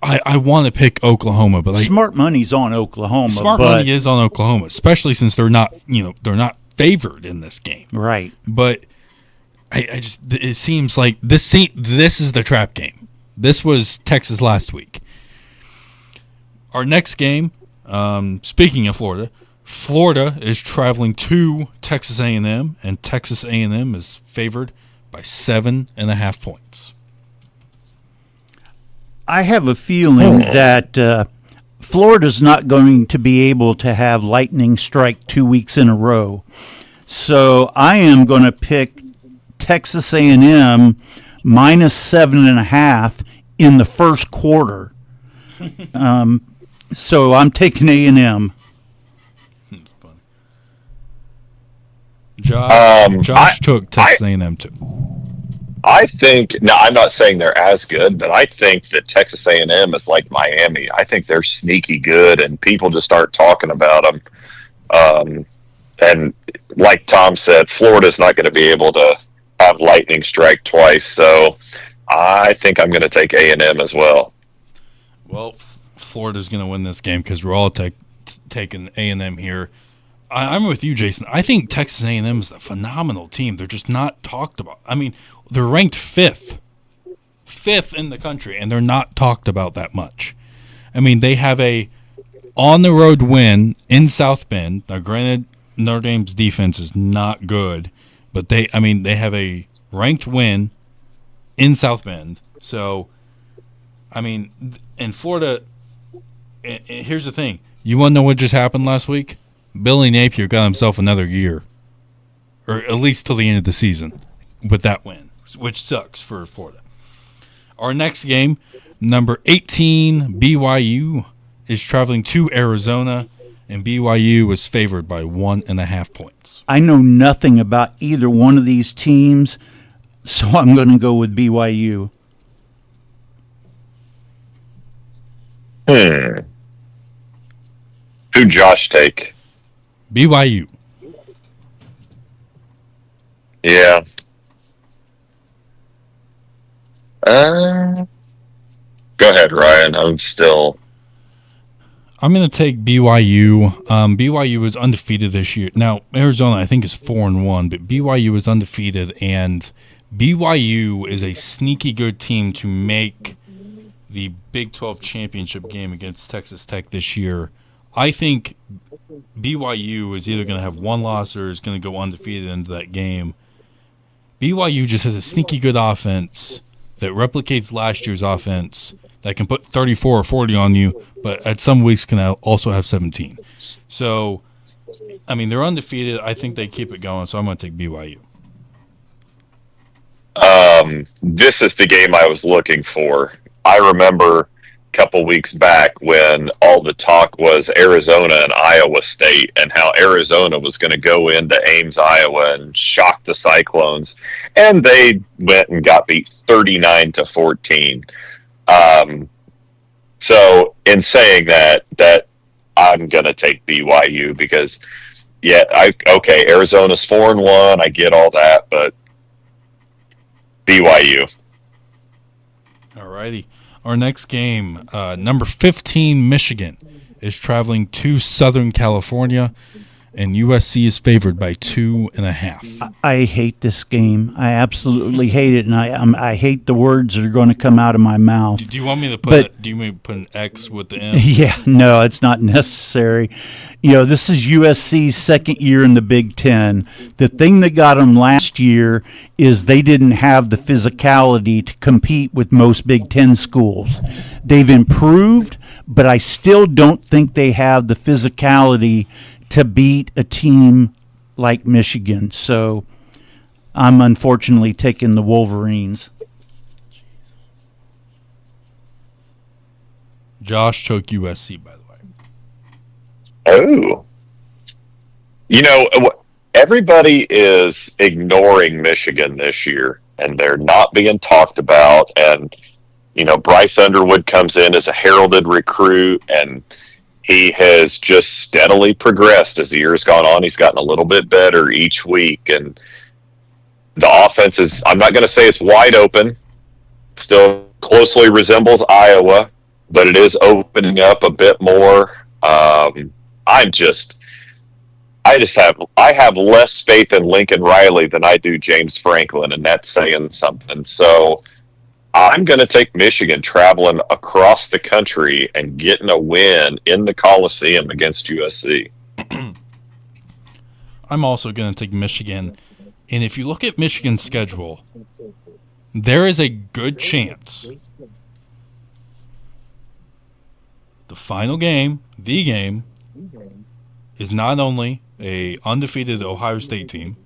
want to pick Oklahoma, but smart money's on Oklahoma. Smart money is on Oklahoma, especially since they're not favored in this game. Right. But it seems like this is the trap game. This was Texas last week. Our next game, speaking of Florida is traveling to Texas A&M, and Texas A&M is favored by 7.5 points. I have a feeling that Florida's not going to be able to have lightning strike 2 weeks in a row. So I am going to pick Texas A&M minus 7.5 in the first quarter. So I'm taking A&M. Josh took Texas A&M too. I think I'm not saying they're as good, but I think that Texas A&M is like Miami. I think they're sneaky good, and people just start talking about them. And like Tom said, Florida's not going to be able to have lightning strike twice, so I think I'm going to take A&M as well. Well, Florida's going to win this game because we're all taking A&M here. I'm with you, Jason. I think Texas A&M is a phenomenal team. They're just not talked about. I mean, they're ranked fifth in the country, and they're not talked about that much. I mean, they have a on-the-road win in South Bend. Now, granted, Notre Dame's defense is not good, but they have a ranked win in South Bend. So, I mean, in Florida, here's the thing. You want to know what just happened last week? Billy Napier got himself another year, or at least till the end of the season, with that win, which sucks for Florida. Our next game, number 18, BYU, is traveling to Arizona, and BYU is favored by 1.5 points. I know nothing about either one of these teams, so I'm going to go with BYU. Who'd Josh take? BYU. Yeah. Go ahead, Ryan. I'm going to take BYU. BYU was undefeated this year. Now, Arizona, I think, is 4-1, but BYU is undefeated, and BYU is a sneaky good team to make the Big 12 championship game against Texas Tech this year. I think BYU is either going to have one loss or is going to go undefeated into that game. BYU just has a sneaky good offense that replicates last year's offense that can put 34 or 40 on you, but at some weeks can also have 17. So I mean, they're undefeated. I think they keep it going, so I'm going to take BYU. This is the game I was looking for. I remember a couple weeks back when all the talk was Arizona and Iowa State and how Arizona was going to go into Ames, Iowa and shock the Cyclones. And they went and got beat 39-14. So in saying that I'm going to take BYU because, Arizona's 4-1. I get all that, but BYU. All righty. Our next game, number 15, Michigan, is traveling to Southern California, and USC is favored by 2.5. I hate this game. I absolutely hate it, and I hate the words that are going to come out of my mouth. Do you want me to put an X with the N? Yeah, no, it's not necessary. This is USC's second year in the Big Ten. The thing that got them last year is they didn't have the physicality to compete with most Big Ten schools. They've improved, but I still don't think they have the physicality to beat a team like Michigan. So I'm unfortunately taking the Wolverines. Josh took USC, by the way. Oh. Everybody is ignoring Michigan this year, and they're not being talked about. And, Bryce Underwood comes in as a heralded recruit, and he has just steadily progressed as the year's gone on. He's gotten a little bit better each week, and the offense is, I'm not going to say it's wide open, still closely resembles Iowa, but it is opening up a bit more. I have less faith in Lincoln Riley than I do James Franklin, and that's saying something. So I'm going to take Michigan traveling across the country and getting a win in the Coliseum against USC. I'm also going to take Michigan. And if you look at Michigan's schedule, there is a good chance the game, is not only a undefeated Ohio State team,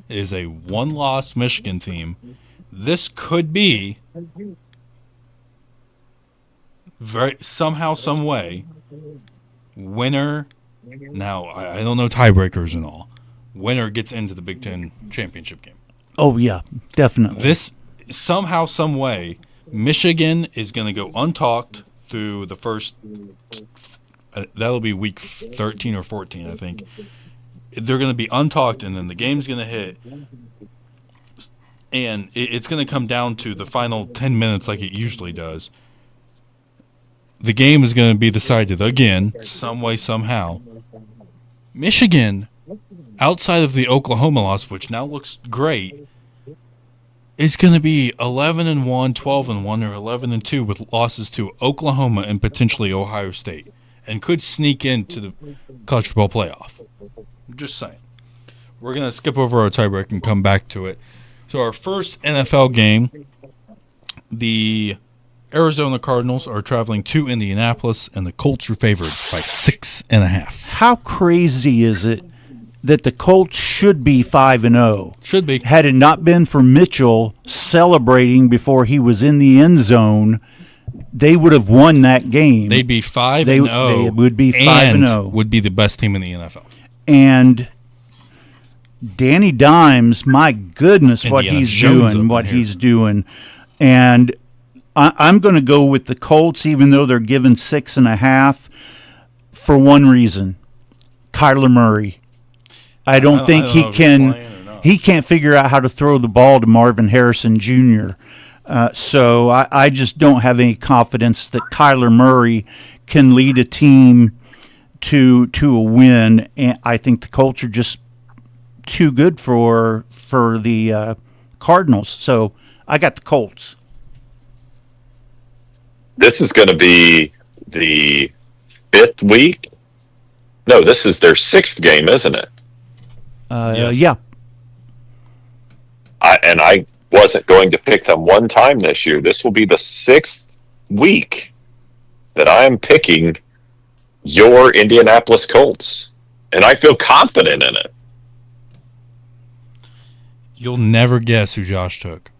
it is a one-loss Michigan team. This could be somehow, some way, winner. Now, I don't know tiebreakers and all. Winner gets into the Big Ten championship game. Oh, yeah, definitely. This, somehow, some way, Michigan is going to go untalked through the first, that'll be week 13 or 14, I think. They're going to be untalked, and then the game's going to hit. And it's going to come down to the final 10 minutes like it usually does. The game is going to be decided again, some way, somehow. Michigan, outside of the Oklahoma loss, which now looks great, is going to be 11-1, 12-1, or 11-2 with losses to Oklahoma and potentially Ohio State, and could sneak into the college football playoff. I'm just saying. We're going to skip over our tiebreak and come back to it. So our first NFL game, the Arizona Cardinals are traveling to Indianapolis, and the Colts are favored by 6.5. How crazy is it that the Colts should be 5-0? Should be. Had it not been for Mitchell celebrating before he was in the end zone, they would have won that game. They'd be 5-0. They would be 5-0. Would be the best team in the NFL. And Danny Dimes, my goodness, what he's doing. And I'm going to go with the Colts, even though they're given 6.5, for one reason: Kyler Murray. I don't think he can. He can't figure out how to throw the ball to Marvin Harrison Jr. So I just don't have any confidence that Kyler Murray can lead a team to a win. And I think the Colts are just too good for the Cardinals. So I got the Colts. This is going to be the 5th week. No, this is their 6th game, isn't it? Yes. Yeah. I wasn't going to pick them one time this year. This will be the 6th week that I am picking your Indianapolis Colts. and I feel confident in it. You'll never guess who Josh took.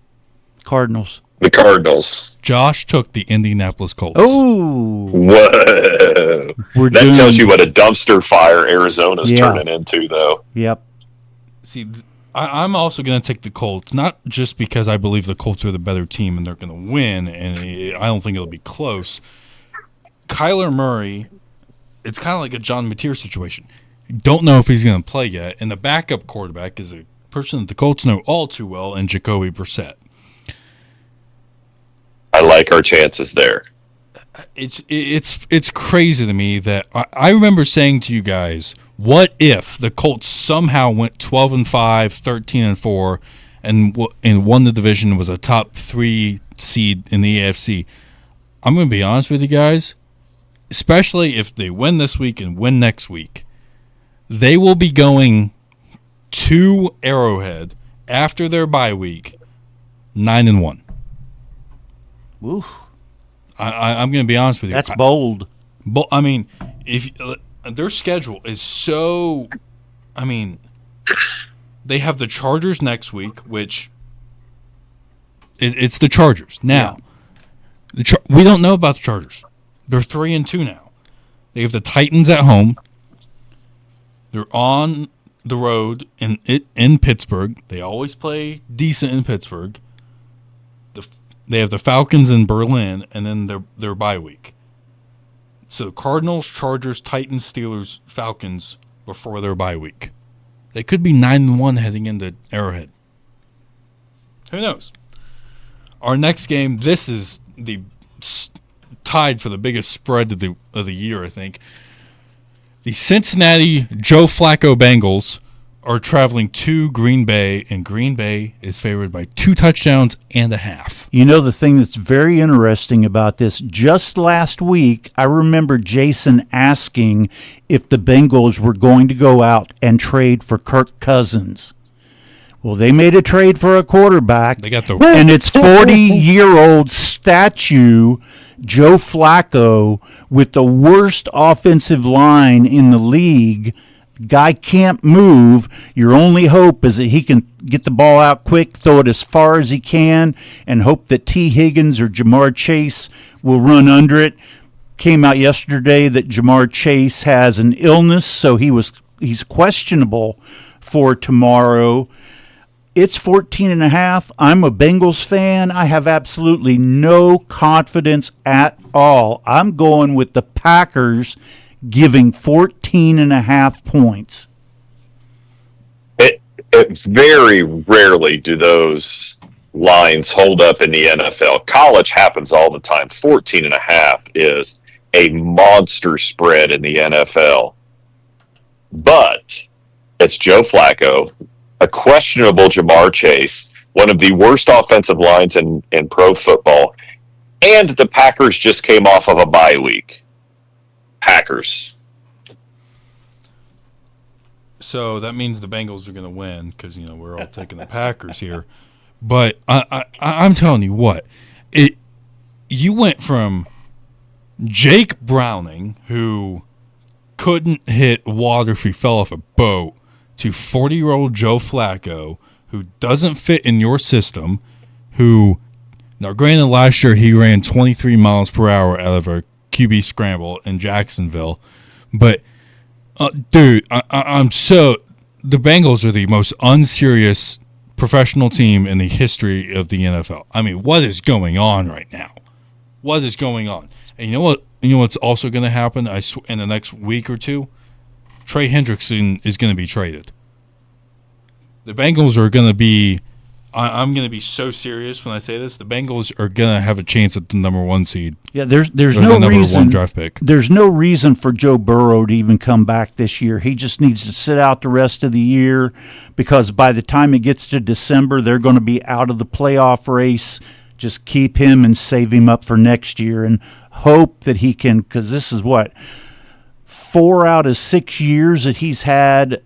Cardinals. The Cardinals. Josh took the Indianapolis Colts. Oh, Whoa. we're That doomed. tells you what a dumpster fire Arizona's Yeah. turning into, though. Yep. See, I'm also going to take the Colts, not just because I believe the Colts are the better team and they're going to win, and I don't think it'll be close. Kyler Murray, it's kind of like a John Mateer situation. You don't know if he's going to play yet, and the backup quarterback is a person that the Colts know all too well, and Jacoby Brissett. I like our chances there. It's crazy to me that I remember saying to you guys, what if the Colts somehow went 12-5, 13-4, and won the division and was a top 3 seed in the AFC? I'm going to be honest with you guys, especially if they win this week and win next week, they will be going to Arrowhead after their bye week 9-1. Woo. I'm going to be honest with you. That's bold. But I mean, if their schedule is so, I mean, they have the Chargers next week, which it's the Chargers now. We don't know about the Chargers. They're 3-2 now. They have the Titans at home. They're on the road in Pittsburgh. They always play decent in Pittsburgh. They have the Falcons in Berlin, and then their bye week. So Cardinals, Chargers, Titans, Steelers, Falcons before their bye week. They could be 9-1 heading into Arrowhead. Who knows? Our next game, this is the tied for the biggest spread of the year, I think. The Cincinnati Joe Flacco Bengals are traveling to Green Bay, and Green Bay is favored by 2 touchdowns and a half. You know, the thing that's very interesting about this, just last week, I remember Jason asking if the Bengals were going to go out and trade for Kirk Cousins. Well, they made a trade for a quarterback, They got the and it's 40-year-old statue Joe Flacco with the worst offensive line in the league. Guy can't move. Your only hope is that he can get the ball out quick, throw it as far as he can, and hope that T. Higgins or Jamar Chase will run under it. Came out yesterday that Jamar Chase has an illness, so he's questionable for tomorrow. It's 14.5. I'm a Bengals fan. I have absolutely no confidence at all. I'm going with the Packers giving 14.5 points. It very rarely do those lines hold up in the NFL. College happens all the time. 14.5 is a monster spread in the NFL. But it's Joe Flacco, a questionable Jamar Chase, one of the worst offensive lines in pro football, and the Packers just came off of a bye week. Packers. So that means the Bengals are going to win because, we're all taking the Packers here. But I'm telling you what, you went from Jake Browning, who couldn't hit water if he fell off a boat, to 40-year-old Joe Flacco, who doesn't fit in your system, now granted last year he ran 23 miles per hour out of a QB scramble in Jacksonville, but dude, the Bengals are the most unserious professional team in the history of the NFL. I mean, what is going on right now? What is going on? And you know what? You know what's also going to happen? In the next week or two, Trey Hendrickson is going to be traded. The Bengals are going to be. I'm going to be so serious when I say this. The Bengals are going to have a chance at the number 1 seed. Yeah, there's Or no the number reason. 1 draft pick. There's no reason for Joe Burrow to even come back this year. He just needs to sit out the rest of the year because by the time it gets to December, they're going to be out of the playoff race. Just keep him and save him up for next year and hope that he can, because this is 4 out of 6 years that he's had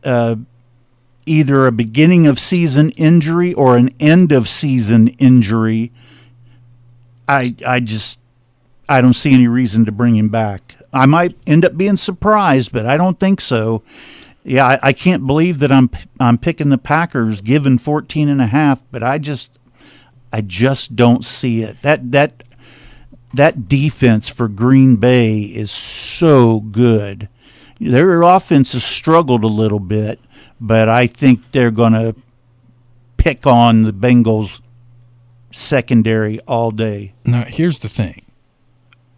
either a beginning of season injury or an end of season injury. I don't see any reason to bring him back. I might end up being surprised, but I don't think so. Yeah, I can't believe that I'm picking the Packers given 14.5, but I just don't see it. That defense for Green Bay is so good. Their offense has struggled a little bit, but I think they're going to pick on the Bengals secondary all day. Now, here's the thing.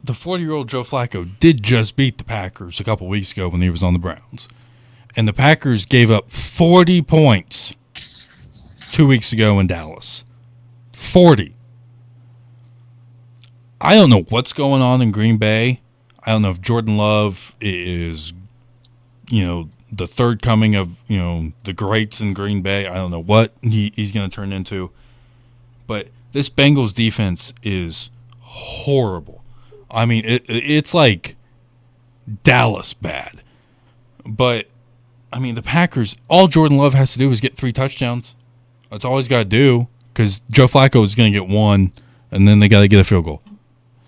The 40-year-old Joe Flacco did just beat the Packers a couple weeks ago when he was on the Browns. And the Packers gave up 40 points 2 weeks ago in Dallas. 40. I don't know what's going on in Green Bay. I don't know if Jordan Love is, the third coming of, the greats in Green Bay. I don't know what he's going to turn into. But this Bengals defense is horrible. I mean, it's like Dallas bad. But, I mean, the Packers, all Jordan Love has to do is get 3 touchdowns. That's all he's got to do, because Joe Flacco is going to get 1, and then they got to get a field goal.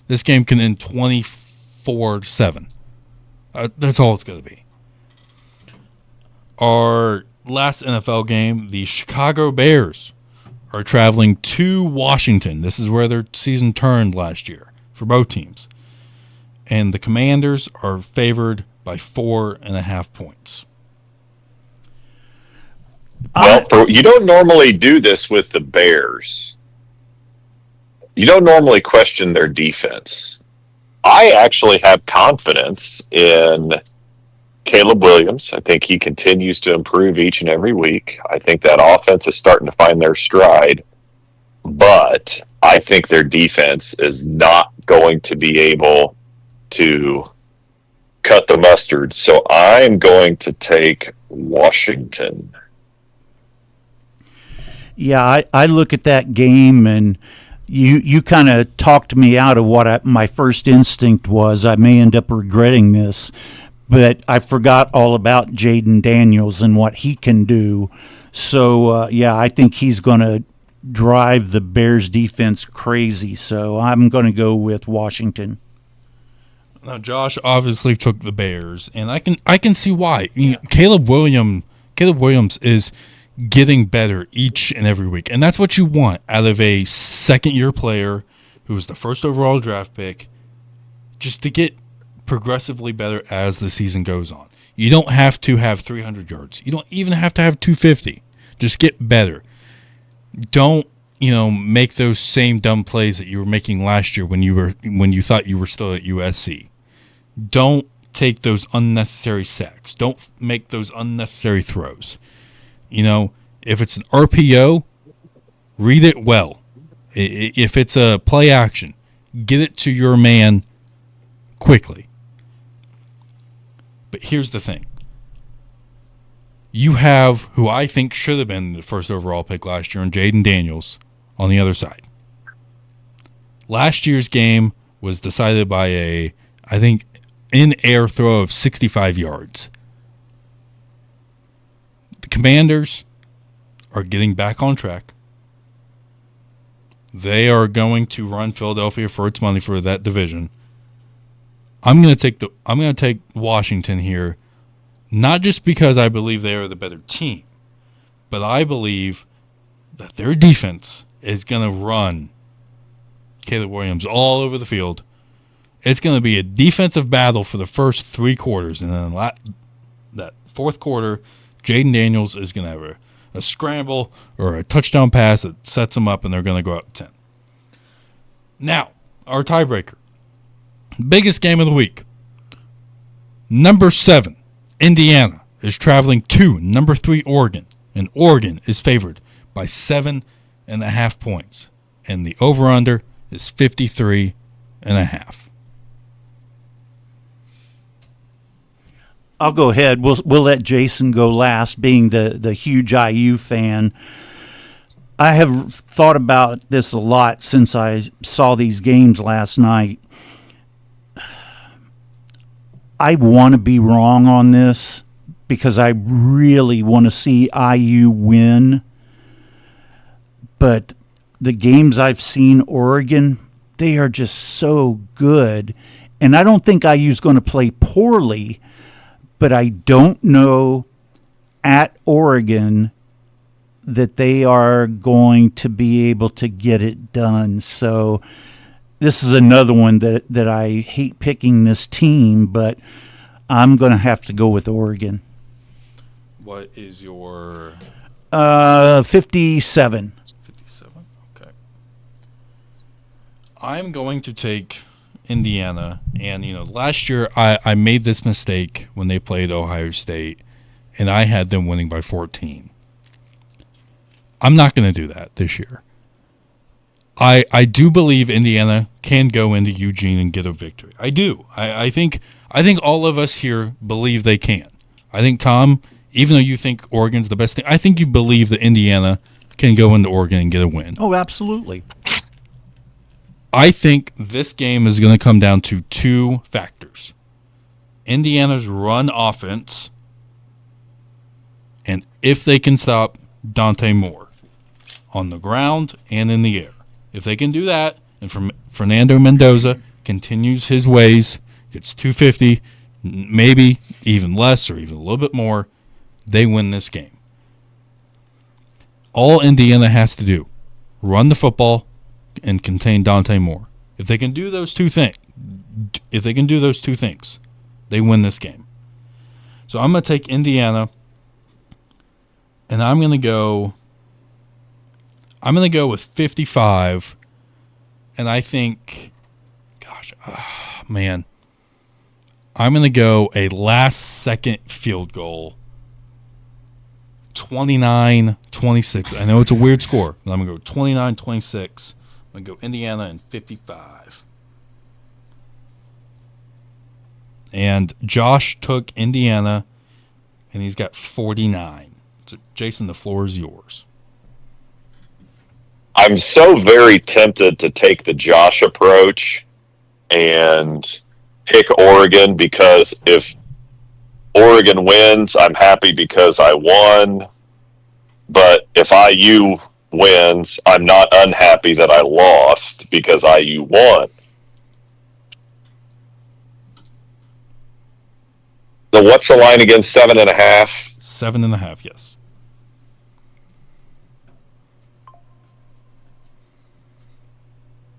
This game can end 24-7. That's all it's going to be. Our last NFL game, the Chicago Bears are traveling to Washington. This is where their season turned last year for both teams. And the Commanders are favored by 4.5 points. Well, you don't normally do this with the Bears. You don't normally question their defense. I actually have confidence in Caleb Williams. I think he continues to improve each and every week. I think that offense is starting to find their stride. But I think their defense is not going to be able to cut the mustard. So I'm going to take Washington. Yeah, I look at that game, and you kind of talked me out of what my first instinct was. I may end up regretting this, but I forgot all about Jaden Daniels and what he can do. So, I think he's going to drive the Bears defense crazy. So I'm going to go with Washington. Now, Josh obviously took the Bears, and I can see why. Caleb Williams is getting better each and every week, and that's what you want out of a second-year player who was the first overall draft pick, just to get progressively better as the season goes on. You don't have to have 300 yards. You don't even have to have 250. Just get better. Don't make those same dumb plays that you were making last year when you thought you were still at USC. Don't take those unnecessary sacks. Don't make those unnecessary throws. If it's an RPO, read it well. If it's a play action, get it to your man quickly. But here's the thing. You have who I think should have been the first overall pick last year, and Jaden Daniels on the other side. Last year's game was decided by I think, in-air throw of 65 yards. The Commanders are getting back on track. They are going to run Philadelphia for its money for that division. I'm going to take Washington here, not just because I believe they are the better team, but I believe that their defense is going to run Caleb Williams all over the field. It's going to be a defensive battle for the first 3 quarters, and then that fourth quarter, Jaden Daniels is going to have a scramble or a touchdown pass that sets them up, and they're going to go up 10. Now, our tiebreaker. Biggest game of the week. Number 7, Indiana, is traveling to number 3, Oregon, and Oregon is favored by 7.5 points, and the over-under is 53.5. I'll go ahead. We'll let Jason go last, being the huge IU fan. I have thought about this a lot since I saw these games last night. I want to be wrong on this because I really want to see IU win. But the games I've seen Oregon, they are just so good. And I don't think IU's going to play poorly, but I don't know at Oregon that they are going to be able to get it done. So this is another one that I hate picking this team, but I'm going to have to go with Oregon. What is your 57. 57? Okay. I'm going to take Indiana. And, last year I made this mistake when they played Ohio State, and I had them winning by 14. I'm not going to do that this year. I do believe Indiana can go into Eugene and get a victory. I do. I think all of us here believe they can. I think, Tom, even though you think Oregon's the best team, I think you believe that Indiana can go into Oregon and get a win. Oh, absolutely. I think this game is going to come down to two factors. Indiana's run offense, and if they can stop Dante Moore on the ground and in the air. If they can do that, and Fernando Mendoza continues his ways, gets 250, maybe even less or even a little bit more, they win this game. All Indiana has to do, run the football and contain Dante Moore. If they can do those two things, they win this game. So I'm going to take Indiana, and I'm going to go with 55, and I think, I'm going to go a last-second field goal, 29-26. I know it's a weird score, but I'm going to go 29-26. I'm going to go Indiana and 55. And Josh took Indiana, and he's got 49. So, Jason, the floor is yours. I'm so very tempted to take the Josh approach and pick Oregon, because if Oregon wins, I'm happy because I won. But if IU wins, I'm not unhappy that I lost because IU won. So what's the line again? 7.5? 7.5, yes.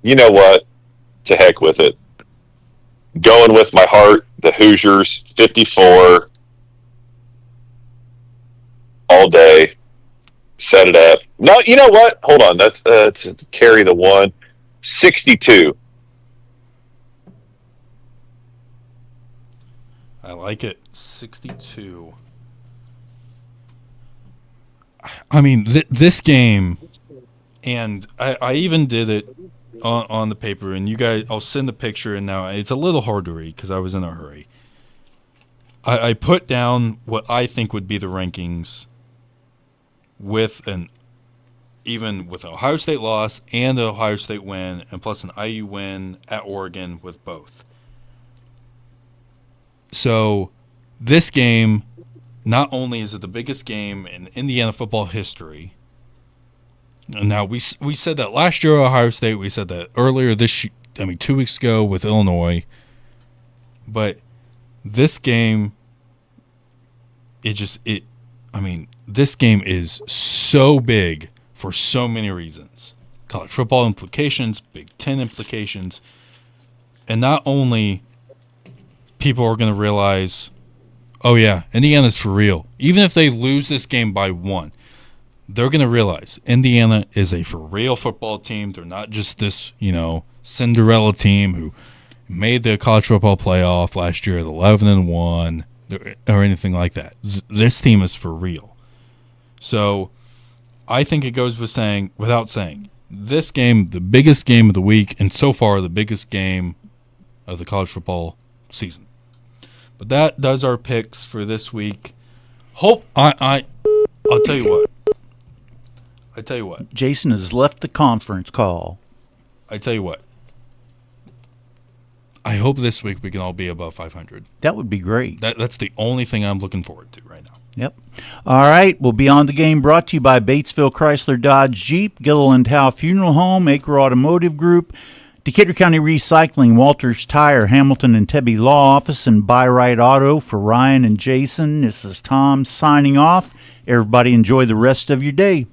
You know what? To heck with it. Going with my heart, the Hoosiers, 54 all day. Set it up. No, you know what? Hold on. That's to carry the one. 62. I like it. 62. I mean, this game, and I even did it on the paper, and you guys, I'll send the picture, and now it's a little hard to read because I was in a hurry. I put down what I think would be the rankings even with an Ohio State loss and an Ohio State win, and plus an IU win at Oregon with both. So this game, not only is it the biggest game in Indiana football history. Now, we said that last year at Ohio State. We said that earlier 2 weeks ago with Illinois. But this game, this game is so big for so many reasons. College football implications, Big Ten implications. And not only people are going to realize, oh yeah, Indiana's for real. Even if they lose this game by 1, they're going to realize Indiana is a for real football team. They're not just this, Cinderella team who made the college football playoff last year at 11-1 or anything like that. This team is for real. So I think it goes without saying, this game, the biggest game of the week, and so far the biggest game of the college football season. But that does our picks for this week. I'll tell you what. Jason has left the conference call. I tell you what. I hope this week we can all be above 500. That would be great. That's the only thing I'm looking forward to right now. Yep. All right. Well, Beyond the Game brought to you by Batesville Chrysler Dodge Jeep, Gilliland Howe Funeral Home, Acre Automotive Group, Decatur County Recycling, Walters Tire, Hamilton and Tebby Law Office, and Buy Right Auto. For Ryan and Jason, this is Tom signing off. Everybody enjoy the rest of your day.